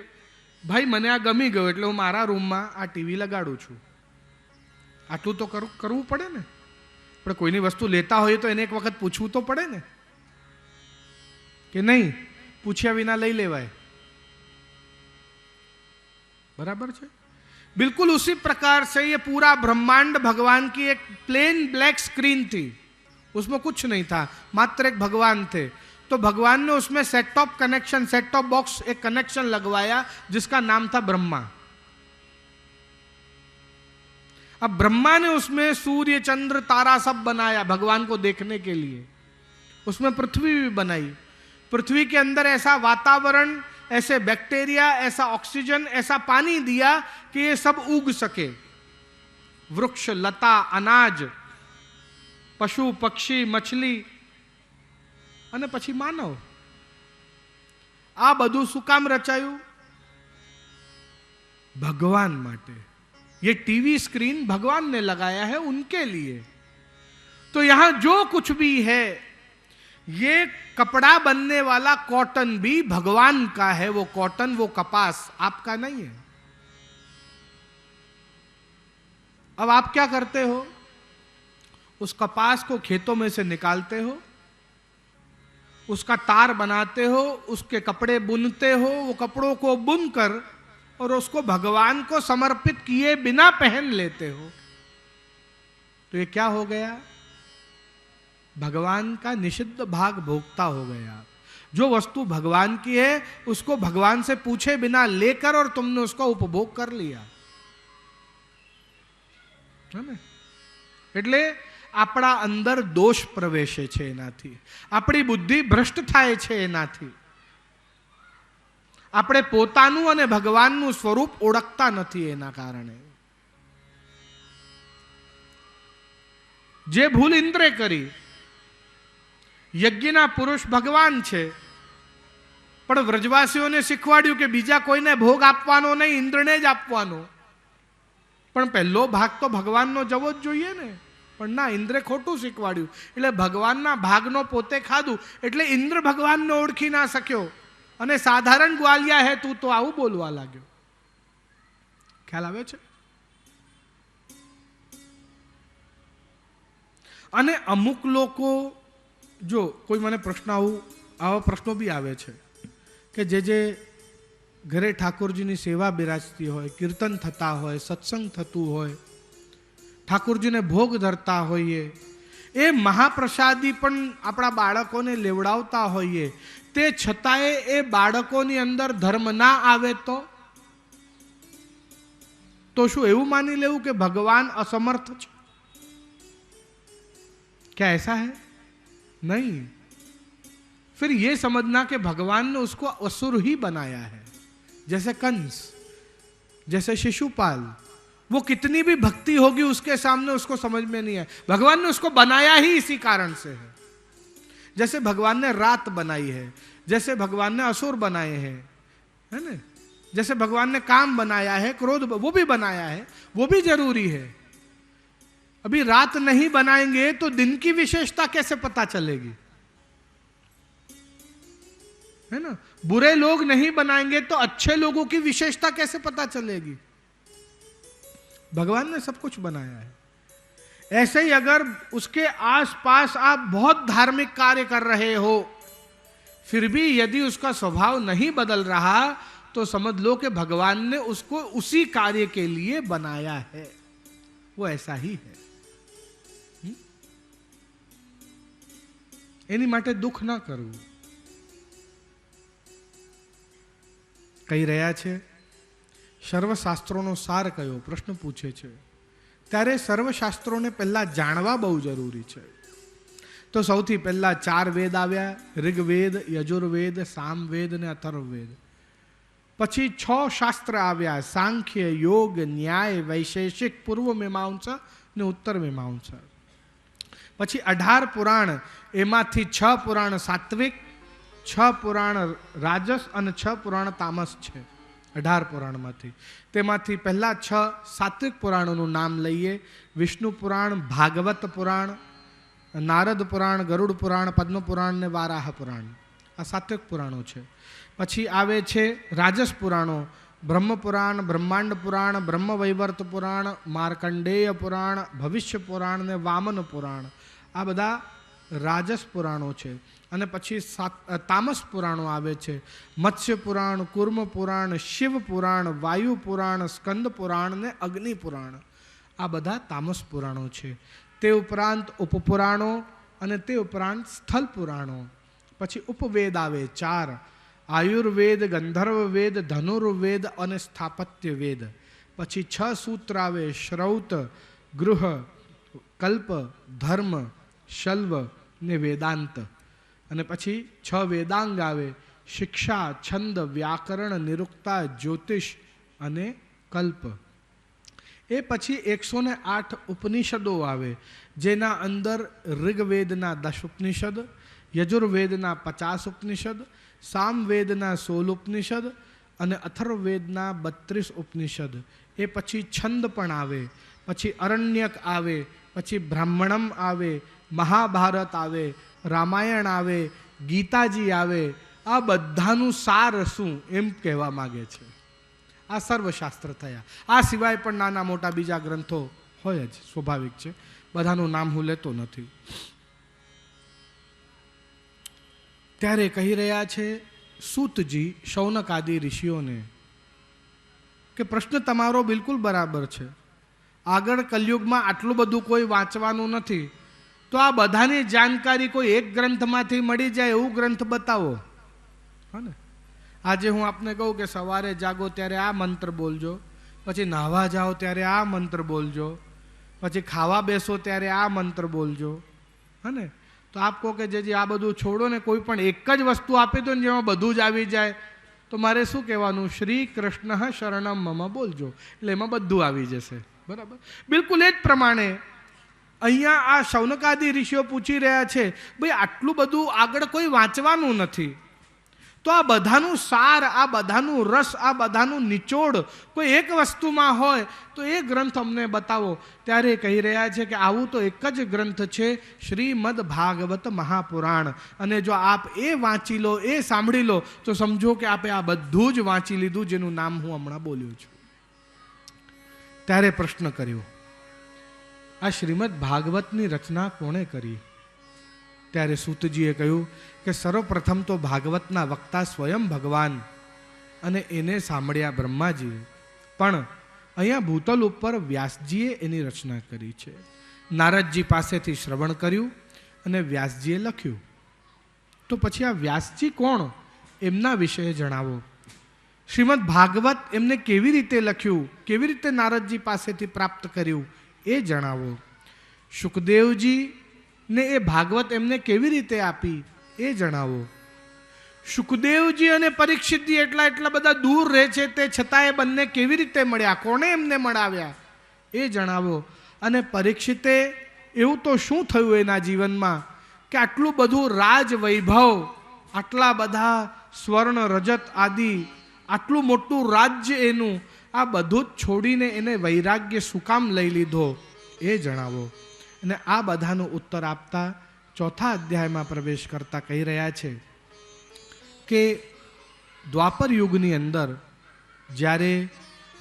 ભાઈ મને આ ગમી ગયો એટલે હું મારા રૂમમાં આ ટીવી લગાડું છું। આટલું તો કરવું પડે ને। પણ કોઈની વસ્તુ લેતા હોઈએ તો એને એક વખત પૂછવું તો પડે ને, કે નહીં પૂછ્યા વિના લઈ લેવાય, बराबर है? बिल्कुल उसी प्रकार से ये पूरा ब्रह्मांड भगवान की एक प्लेन ब्लैक स्क्रीन थी, उसमें कुछ नहीं था, मात्र एक भगवान थे। तो भगवान ने उसमें set top connection, set top box एक कनेक्शन लगवाया जिसका नाम था ब्रह्मा। अब ब्रह्मा ने उसमें सूर्य चंद्र तारा सब बनाया भगवान को देखने के लिए, उसमें पृथ्वी भी बनाई। पृथ्वी के अंदर ऐसा वातावरण, ऐसे बैक्टीरिया, ऐसा ऑक्सीजन, ऐसा पानी दिया कि ये सब उग सके, वृक्ष, लता, अनाज, पशु, पक्षी, मछली અને પછી માનવ। આ બધું શું કામ રચાયું? भगवान माटे। ये टीवी स्क्रीन भगवान ने लगाया है उनके लिए। तो यहां जो कुछ भी है, ये कपड़ा बनने वाला कॉटन भी भगवान का है। वो कॉटन, वो कपास आपका नहीं है। अब आप क्या करते हो? उस कपास को खेतों में से निकालते हो, उसका तार बनाते हो, उसके कपड़े बुनते हो, वो कपड़ों को बुनकर और उसको भगवान को समर्पित किए बिना पहन लेते हो। तो ये क्या हो गया? भगवान का निषिद्ध भाग भोगता हो गया। जो वस्तु भगवान की है उसको भगवान से पूछे बिना लेकर और तुमने उसका उपभोग कर लिया, है ना? એટલે આપણા અંદર દોષ પ્રવેશે છે, એનાથી આપણી બુદ્ધિ ભ્રષ્ટ થાય છે। એનાથી આપણે પોતાનું અને ભગવાનનું સ્વરૂપ ઓળખતા નથી। એના કારણે જે ભૂલ ઇન્દ્રે કરી, યજ્ઞના પુરુષ ભગવાન છે, પણ વ્રજવાસીઓને શીખવાડ્યું કે બીજા કોઈને ભોગ આપવાનો નહીં, ઇન્દ્રને જ આપવાનો। પણ પહેલો ભાગ તો ભગવાનનો જવો જ જોઈએ ને। પણ ના, ઇન્દ્રે ખોટું શીખવાડ્યું, એટલે ભગવાનના ભાગનો પોતે ખાધું, એટલે ઇન્દ્ર ભગવાનને ઓળખી ના શક્યો અને સાધારણ ગ્વાલિયા હે તું, તો આવું બોલવા લાગ્યો। ખ્યાલ આવે છે? અને અમુક લોકો, જો કોઈ મને પ્રશ્ન આવા પ્રશ્નો બી આવે છે કે જે ઘરે ઠાકોરજીની સેવા બિરાજતી હોય, કીર્તન થતા હોય, સત્સંગ થતું હોય, ઠાકોરજીને ભોગ ધરતા હોઈએ, એ મહાપ્રસાદી પણ આપણા બાળકોને લેવડાવતા હોઈએ, તે છતાંય એ બાળકોની અંદર ધર્મ ના આવે તો શું એવું માની લેવું કે ભગવાન અસમર્થ છે? क्या ऐसा है? नहीं। फिर ये समझना कि भगवान ने उसको असुर ही बनाया है, जैसे कंस, जैसे शिशुपाल। वो कितनी भी भक्ति होगी उसके सामने उसको समझ में नहीं है। भगवान ने उसको बनाया ही इसी कारण से है। जैसे भगवान ने रात बनाई है, जैसे भगवान ने असुर बनाए हैं, है ना, जैसे भगवान ने काम बनाया है, क्रोध वो भी बनाया है, वो भी जरूरी है। अभी रात नहीं बनाएंगे तो दिन की विशेषता कैसे पता चलेगी, है ना? बुरे लोग नहीं बनाएंगे तो अच्छे लोगों की विशेषता कैसे पता चलेगी? भगवान ने सब कुछ बनाया है। ऐसे ही अगर उसके आसपास आप बहुत धार्मिक कार्य कर रहे हो, फिर भी यदि उसका स्वभाव नहीं बदल रहा तो समझ लो कि भगवान ने उसको उसी कार्य के लिए बनाया है। वो ऐसा ही है। એની માટે દુઃખ ના કરવું. કહી રહ્યા છે સર્વશાસ્ત્રોનો સાર કયો પ્રશ્ન પૂછે છે. ત્યારે સર્વશાસ્ત્રોને પહેલા જાણવા બહુ જરૂરી છે. તો સૌથી પહેલા 4 વેદ આવ્યા, ઋગ્વેદ, યજુર્વેદ, સામવેદ અને અથર્વવેદ. પછી 6 શાસ્ત્ર આવ્યા, સાંખ્ય, યોગ, ન્યાય, વૈશેષિક, પૂર્વ મીમાંસા ને ઉત્તર મીમાંસા. પછી 18 પુરાણ, એમાંથી 6 પુરાણ સાત્વિક, 6 પુરાણ રાજસ અને 6 પુરાણ તામસ છે. 18 પુરાણમાંથી તેમાંથી પહેલા 6 સાત્વિક પુરાણોનું નામ લઈએ. વિષ્ણુ પુરાણ, ભાગવત પુરાણ, નારદ પુરાણ, ગરુડ પુરાણ, પદ્મ પુરાણ ને વારાહ પુરાણ. આ સાત્વિક પુરાણો છે. પછી આવે છે રાજસ પુરાણો, બ્રહ્મ પુરાણ, બ્રહ્માંડ પુરાણ, બ્રહ્મ વૈવર્ત પુરાણ, માર્કંડેય પુરાણ, ભવિષ્ય પુરાણ ને વામન પુરાણ. આ બધા રાજસ પુરાણો છે. અને પછી તામસ પુરાણો આવે છે, મત્સ્ય પુરાણ, કુર્મ પુરાણ, શિવ પુરાણ, વાયુ પુરાણ, સ્કંદ પુરાણ ને અગ્નિ પુરાણ. આ બધા તામસ પુરાણો છે. તે ઉપરાંત ઉપપુરાણો અને તે ઉપરાંત સ્થળ પુરાણો. પછી ઉપવેદ આવે 4, આયુર્વેદ, ગંધર્વ વેદ, ધનુર્વેદ અને સ્થાપત્ય વેદ. પછી 6 સૂત્ર આવે, શ્રૌત, ગૃહ, કલ્પ, ધર્મ, શલ્વ ને વેદાંત. અને પછી 6 વેદાંગ આવે, શિક્ષા, છંદ, વ્યાકરણ, નિરુક્તા, જ્યોતિષ અને કલ્પ. એ પછી 108 ઉપનિષદો આવે, જેના અંદર ઋગ્વેદના 10 ઉપનિષદ, યજુર્વેદના 50 ઉપનિષદ, સામવેદના 16 ઉપનિષદ અને અથર્વવેદના 32 ઉપનિષદ. એ પછી છંદ પણ આવે, પછી અરણ્યક આવે, પછી બ્રાહ્મણમ આવે, મહાભારત આવે, રામાયણ આવે, ગીતાજી આવે. આ બધાનું સાર શું એમ કહેવા માગે છે. આ સર્વશાસ્ત્ર થયા. આ સિવાય પણ નાના મોટા બીજા ગ્રંથો હોય જ, સ્વાભાવિક છે. બધાનું નામ હું લેતો નથી. ત્યારે કહી રહ્યા છે સૂતજી શૌનક આદિ ઋષિઓને કે પ્રશ્ન તમારો બિલકુલ બરાબર છે. આગળ કલયુગમાં આટલું બધું કોઈ વાંચવાનું નથી, તો આ બધાની જાણકારી કોઈ એક ગ્રંથમાંથી મળી જાય એવું ગ્રંથ બતાવો. હા ને, આજે હું આપને કહું કે સવારે જાગો ત્યારે આ મંત્ર બોલજો, પછી નાહવા જાઓ ત્યારે આ મંત્ર બોલજો, પછી ખાવા બેસો ત્યારે આ મંત્ર બોલજો. હા ને, તો આપ કહો કે જે આ બધું છોડો ને, કોઈ પણ એક જ વસ્તુ આપી દો ને જેમાં બધું જ આવી જાય, તો મારે શું કહેવાનું? શ્રી કૃષ્ણ શરણમ મમ બોલજો, એટલે એમાં બધું આવી જશે. બરાબર, બિલકુલ એ જ પ્રમાણે અહીંયા આ શૌનકાદિ ઋષિઓ પૂછી રહ્યા છે, ભાઈ આટલું બધું આગળ કોઈ વાંચવાનું નથી, તો આ બધાનું સાર, આ બધાનું રસ, આ બધાનું નિચોડ કોઈ એક વસ્તુમાં હોય તો એ ગ્રંથ અમને બતાવો. ત્યારે કહી રહ્યા છે કે આવું તો એક જ ગ્રંથ છે, શ્રીમદ ભાગવત મહાપુરાણ. અને જો આપ એ વાંચી લો, એ સાંભળી લો, તો સમજો કે આપે આ બધું જ વાંચી લીધું જેનું નામ હું હમણાં બોલ્યો છું. ત્યારે પ્રશ્ન કર્યો, આ શ્રીમદ ભાગવતની રચના કોણે કરી? ત્યારે સૂતજીએ કહ્યું કે સર્વપ્રથમ તો ભાગવતના વક્તા સ્વયં ભગવાન અને એને સાંભળ્યા બ્રહ્માજીએ. પણ અહીંયા ભૂતલ ઉપર વ્યાસજીએ એની રચના કરી છે. નારદજી પાસેથી શ્રવણ કર્યું અને વ્યાસજીએ લખ્યું. તો પછી આ વ્યાસજી કોણ, એમના વિશે જણાવો. શ્રીમદ ભાગવત એમને કેવી રીતે લખ્યું, કેવી રીતે નારદજી પાસેથી પ્રાપ્ત કર્યું, એ જણાવો. શુકદેવજી ને એ ભાગવત એમને કેવી રીતે આપી, એ જણાવો. શુકદેવજી અને પરીક્ષિતજી એટલા બધા દૂર રહે છે, તે છતાં એ બંને કેવી રીતે મળ્યા, કોણે એમને મળાવ્યા, એ જણાવો. અને પરીક્ષિતે એવું તો શું થયું એના જીવનમાં કે આટલું બધું રાજ વૈભવ, આટલા બધા સ્વર્ણ રજત આદિ, આટલું મોટું રાજ્ય એનું, આ બધું જ છોડીને એને વૈરાગ્ય શું કામ લઈ લીધો, એ જણાવો. અને આ બધાનો ઉત્તર આપતા ચોથા અધ્યાયમાં પ્રવેશ કરતા કહી રહ્યા છે કે દ્વાપર યુગની અંદર જ્યારે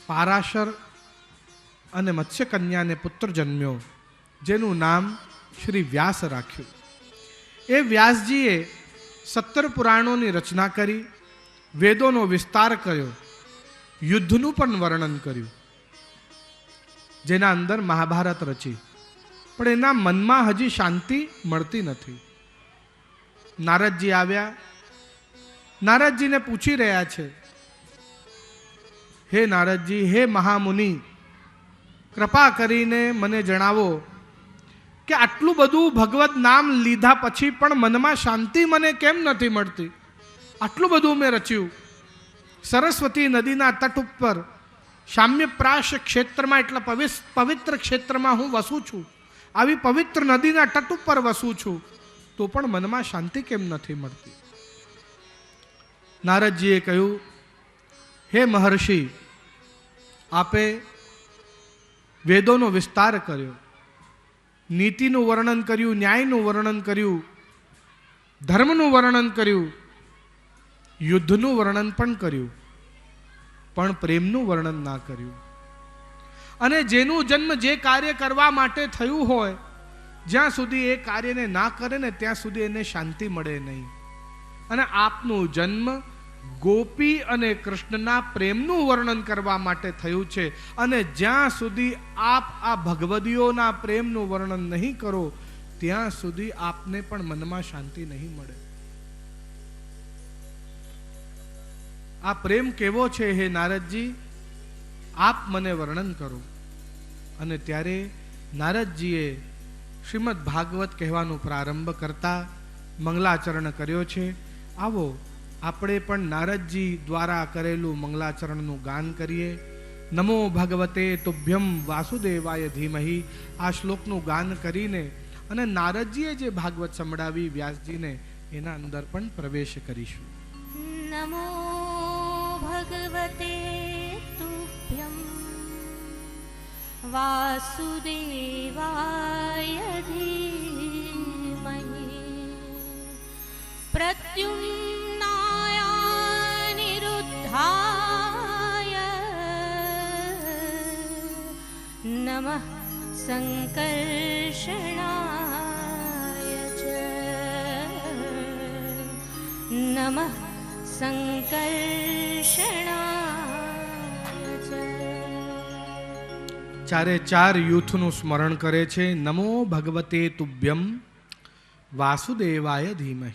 પારાશર અને મત્સ્યકન્યાને પુત્ર જન્મ્યો, જેનું નામ શ્રી વ્યાસ રાખ્યું. એ વ્યાસજીએ 17 પુરાણોની રચના કરી, વેદોનો વિસ્તાર કર્યો, યુદ્ધનું પણ વર્ણન કર્યું, જેના અંદર મહાભારત રચી. પણ એના મનમાં હજી શાંતિ મળતી નથી. નારદજી આવ્યા, નારદજીને પૂછી રહ્યા છે, હે નારદજી, હે મહામુનિ, કૃપા કરીને મને જણાવો કે આટલું બધું ભગવત નામ લીધા પછી પણ મનમાં શાંતિ મને કેમ નથી મળતી? આટલું બધું મેં રચ્યું, સરસ્વતી નદીના તટ ઉપર શામ્યપ્રાશ ક્ષેત્રમાં, એટલા પવિત્ર ક્ષેત્રમાં હું વસું છું, આવી પવિત્ર નદીના તટ ઉપર વસું છું, તો પણ મનમાં શાંતિ કેમ નથી મળતી? નારદજીએ કહ્યું, હે મહર્ષિ, આપે વેદોનો વિસ્તાર કર્યો, નીતિનું વર્ણન કર્યું, ન્યાયનું વર્ણન કર્યું, ધર્મનું વર્ણન કર્યું, યુદ્ધનું વર્ણન પણ કર્યું, પણ પ્રેમનું વર્ણન ના કર્યું. અને જેનું જન્મ જે કાર્ય કરવા માટે થયું હોય, જ્યાં સુધી એ કાર્યને ના કરે ને ત્યાં સુધી એને શાંતિ મળે નહીં. અને આપનું જન્મ ગોપી અને કૃષ્ણના પ્રેમનું વર્ણન કરવા માટે થયું છે. અને જ્યાં સુધી આપ આ ભગવદીઓના પ્રેમનું વર્ણન નહીં કરો, ત્યાં સુધી આપને પણ મનમાં શાંતિ નહીં મળે. આ પ્રેમ કેવો છે હે નારદજી, આપ મને વર્ણન કરો. અને ત્યારે નારદજીએ શ્રીમદ ભાગવત કહેવાનું પ્રારંભ કરતા મંગલાચરણ કર્યો છે. આવો આપણે પણ નારદજી દ્વારા કરેલું મંગલાચરણનું ગાન કરીએ. નમો ભગવતે તુભ્યમ વાસુદેવાય ધીમહિ, આ શ્લોકનું ગાન કરીને અને નારદજીએ જે ભાગવત સંભળાવી વ્યાસજીને, એના અંદર પણ પ્રવેશ કરીશું. નમો ભગવતે તુભ્યમ વાસુદેવાય ધીમહિ પ્રદ્યુમ્નાય નિરુદ્ધાય નમઃ સંકર્ષણાય ચ નમઃ સંકર્ષણાય ચ. ચારે ચાર યુથનું સ્મરણ કરે છે. નમો ભગવતે તુભ્યમ વાસુદેવાય ધીમહિ.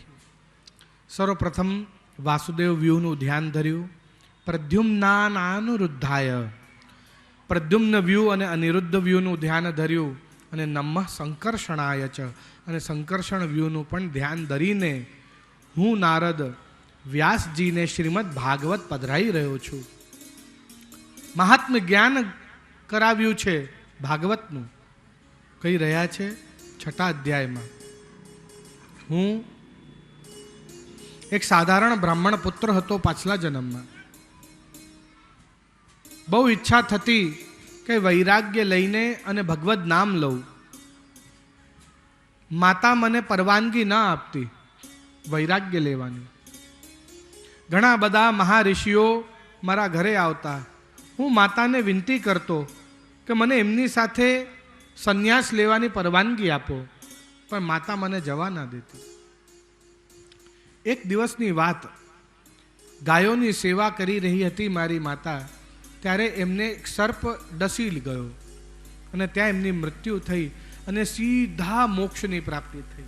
સર્વપ્રથમ વાસુદેવ વ્યુહનું ધ્યાન ધર્યું. પ્રદ્યુમ્નાનુરુદ્ધાય, પ્રદ્યુમ્ન વ્યૂહ અને અનિરુદ્ધ વ્યૂહનું ધ્યાન ધર્યું. અને નમઃ સંકર્ષણાય ચ, અને સંકર્ષણ વ્યૂહનું પણ ધ્યાન ધરીને હું નારદ વ્યાસજીને શ્રીમદ ભાગવત પધરાઈ રહ્યો છું. મહાત્મ્ય જ્ઞાન કરાવ્યું છે ભાગવતનું. કહી રહ્યા છે 6 અધ્યાયમાં, હું એક સાધારણ બ્રાહ્મણ પુત્ર હતો પાછલા જન્મમાં. બહુ ઈચ્છા થતી કે વૈરાગ્ય લઈને અને ભગવદ નામ લઉં. માતા મને પરવાનગી ના આપતી વૈરાગ્ય લેવાની. ઘણા બધા મહાઋષિઓ મારા ઘરે આવતા. હું માતાને વિનંતી કરતો કે મને એમની સાથે સંન્યાસ લેવાની પરવાનગી આપો, પણ માતા મને જવા ના દેતી. એક દિવસની વાત, ગાયોની સેવા કરી રહી હતી મારી માતા, ત્યારે એમને એક સર્પ ડસી ગયો અને ત્યાં એમની મૃત્યુ થઈ અને સીધા મોક્ષની પ્રાપ્તિ થઈ.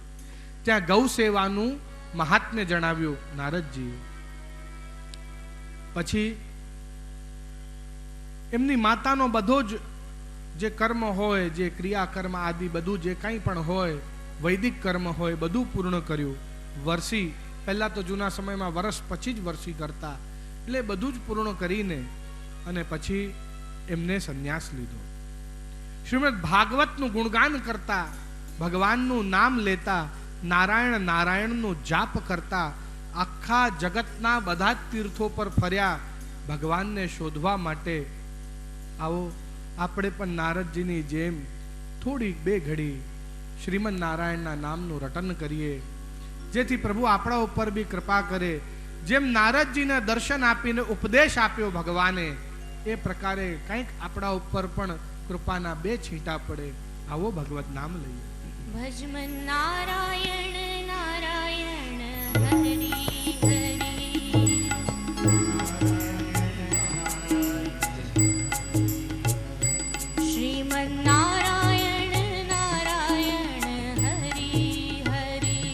ત્યાં ગૌ સેવાનું મહાત્મ્ય જણાવ્યું નારદજીએ. પછી એમની માતાનો બધો જ જે કર્મ હોય, જે ક્રિયા કર્મ આદિ બધું જે કંઈ પણ હોય, વૈદિક કર્મ હોય, બધું પૂર્ણ કર્યું. વર્ષી પહેલાં તો જૂના સમયમાં વર્ષ પછી જ વર્ષી કરતા, એટલે બધું જ પૂર્ણ કરીને અને પછી એમને સંન્યાસ લીધો. શ્રીમદ ભાગવતનું ગુણગાન કરતા, ભગવાનનું નામ લેતા, નારાયણ નારાયણનું જાપ કરતા, આખા જગતના બધા જ તીર્થો પર ફર્યા ભગવાનને શોધવા માટે. આવો આપણે પણ નારદજીની જેમ થોડી બે ઘડી શ્રીમદ નારાયણના નામનું રટન કરીએ, જેથી પ્રભુ આપણા ઉપર બી કૃપા કરે. જેમ નારદજીને દર્શન આપીને ઉપદેશ આપ્યો ભગવાને, એ પ્રકારે કંઈક આપણા ઉપર પણ કૃપાના બે છીંટા પડે. આવો ભગવત નામ લઈએ. ભજમન નારાયણ નારાયણ હરી હરી. શ્રીમન નારાયણ નારાયણ હરી હરી.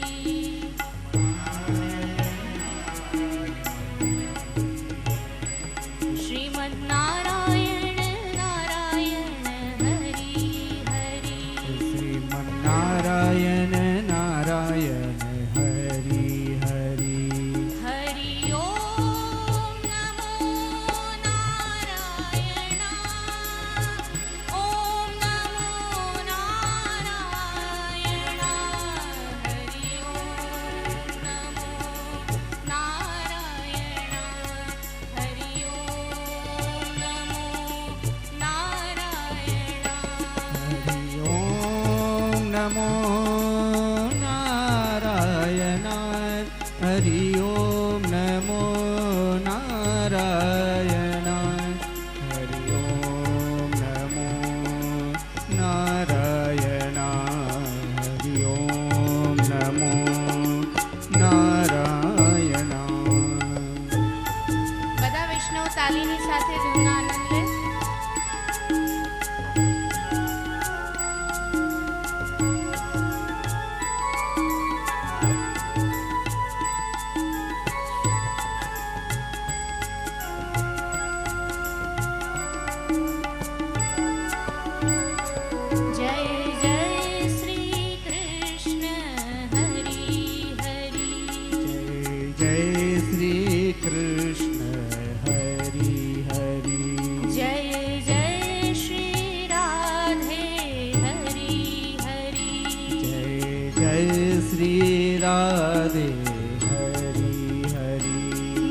શ્રીમન નારાયણ નારાયણ હરી હરી. નારાયણ નારાયણ હરી હરી. હરિ ઓમ નમો નારાયણ. ઓમ નમો નારાયણ. હરિ ઓમ નમો નારાયણ. હરિ ઓમ નમો નારાયણ. હરિ ઓમ નમો નારાયણ. હરિ ઓમ નમો નારાયણ. હરિ ઓમ નમો નારાયણ. હરિ ઓમ નમો નારાયણ. બધા વૈષ્ણવ તાલીની સાથે ધૂનનો આનંદ લે. જય જય શ્રી કૃષ્ણ હરી હરી. જય શ્રી કૃષ્ણ હરી હરી. જય જય શ્રી રાધે હરી હરી. જય જય શ્રી રાધે હરી હરી.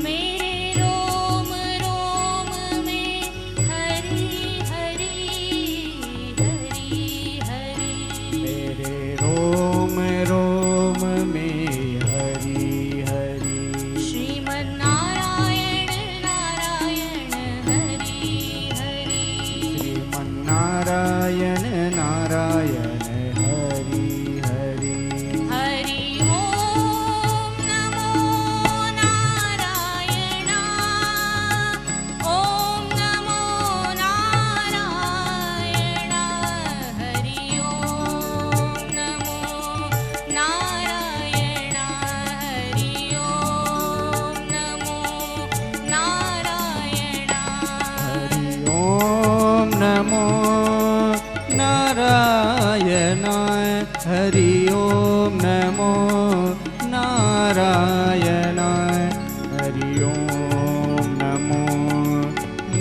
मेरे रोम रोम में हरी हरी हरी हरी. मेरे रोम रोम में हरी हरी. श्रीमन नारायण नारायण हरी हरी. श्रीमन नारायण नारायण हरी हरी. हरि ओम नमो नारायण. ओम नमो नारायण. हरि ओम नमो नारायण. हरि ओम नमो नारायण. हरि ओम नमो नारायण. हरि ओम नमो नारायण. हरि ओम नमो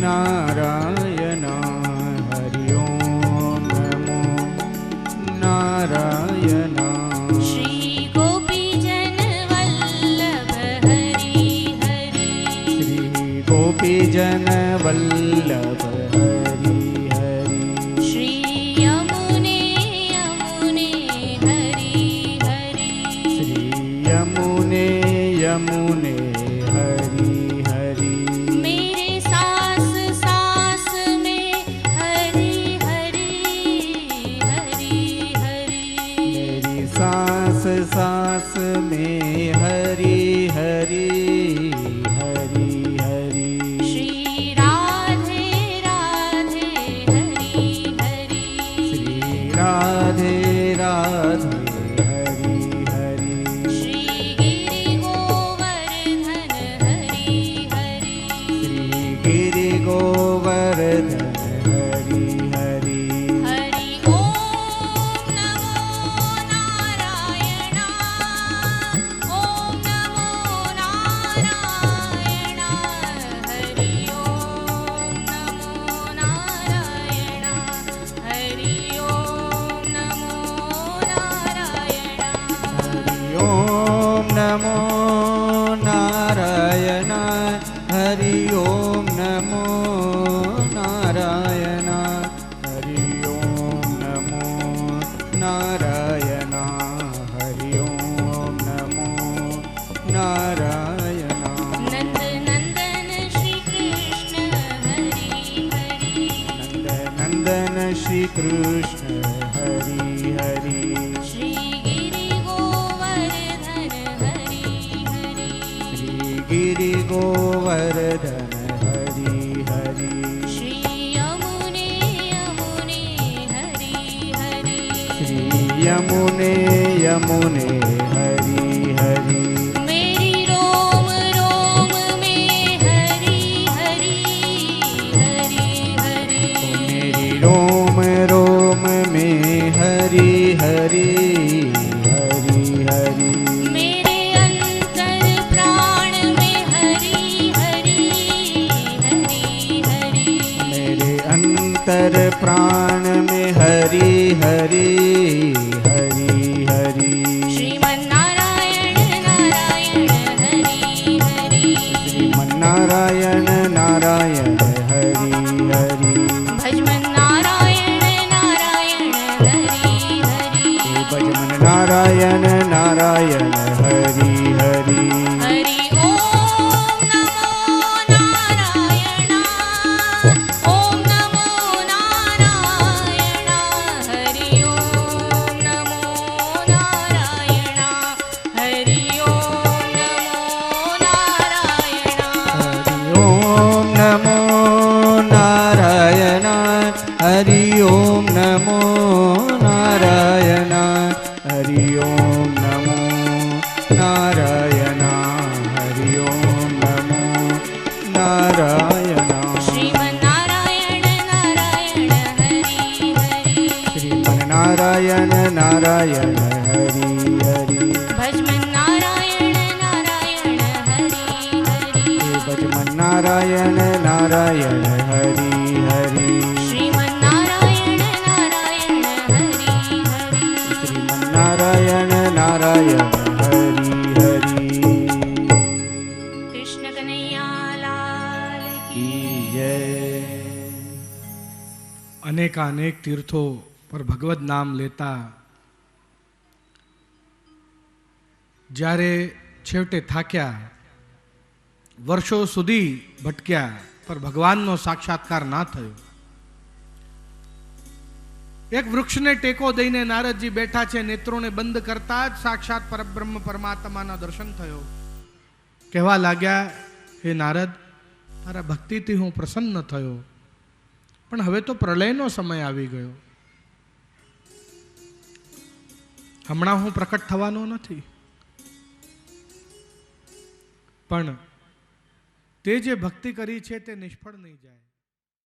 नारायण. हरि ओम नमो नारायण. श्री गोपीजन वल्लभ हरि हरि. श्री गोपीजन वल्लभ हरि हरि. श्री यमुने यमुने हरि हरि. श्री यमुने यमुने हरि हरि. मेरे सास सास में हरि हरि हरि हरि. मेरी सांस सांस में हरि हरि हरि नारायणा नंद नंदन श्री कृष्ण हरि हरि नंद नंदन श्री कृष्ण हरि हरि श्री गिरि गोवर्धन हरि हरि श्री गिरि गोवर्धन हरि हरि श्री यमुने यमुने हरि हरि श्री यमुने यमुने हरि हरि मेरी रोम रोम में हरि हरि हरि हरि मेरी रोम रोम में हरि हरि हरि हरि मेरे अंतर प्राण में हरि हरि हरि हरि मेरे अंतर प्राण में हरि हरि हरि हरि श्रीमन्नारायण नारायण हरि हरि श्रीमन्नारायण नारायण हरि हरि भजमन नारायण नारायण हरि हरि भजमन नारायण नारायण हरि हरि हरि ओम नमो नारायण ओम नमो नारायण हरि ओम नमो नारायण हरि ओम नमो नारायण हरि ओम नमो नारायण हरि ओम नमो नारायण हरि ओम नमो नारायण श्रीमन्नारायण नारायण हरि हरि श्रीमन्नारायण नारायण हरि हरि भजमन नारायण नारायण हरि हरि भजमन्नारायण नारायण हरि हरि श्रीमन्नारायण नारायण हरि हरि श्रीमन्नारायण नारायण हरि हरि कृष्ण कन्हैया लाल की की जय અનેકાનેક તીર્થો પર ભગવદ નામ લેતા જ્યારે છેવટે થાક્યા, વર્ષો સુધી ભટક્યા, પર ભગવાનનો સાક્ષાત્કાર ના થયો. એક વૃક્ષને ટેકો દઈને નારદજી બેઠા છે, નેત્રોને બંધ કરતા જ સાક્ષાત પરબ્રહ્મ પરમાત્માના દર્શન થયો. કહેવા લાગ્યા, હે નારદ, તારા ભક્તિથી હું પ્રસન્ન થયો, પણ હવે તો પ્રલયનો સમય આવી ગયો. હમણાં હું પ્રકટ થવાનો નથી, પણ તે જે ભક્તિ કરી છે તે નિષ્ફળ નહીં જાય.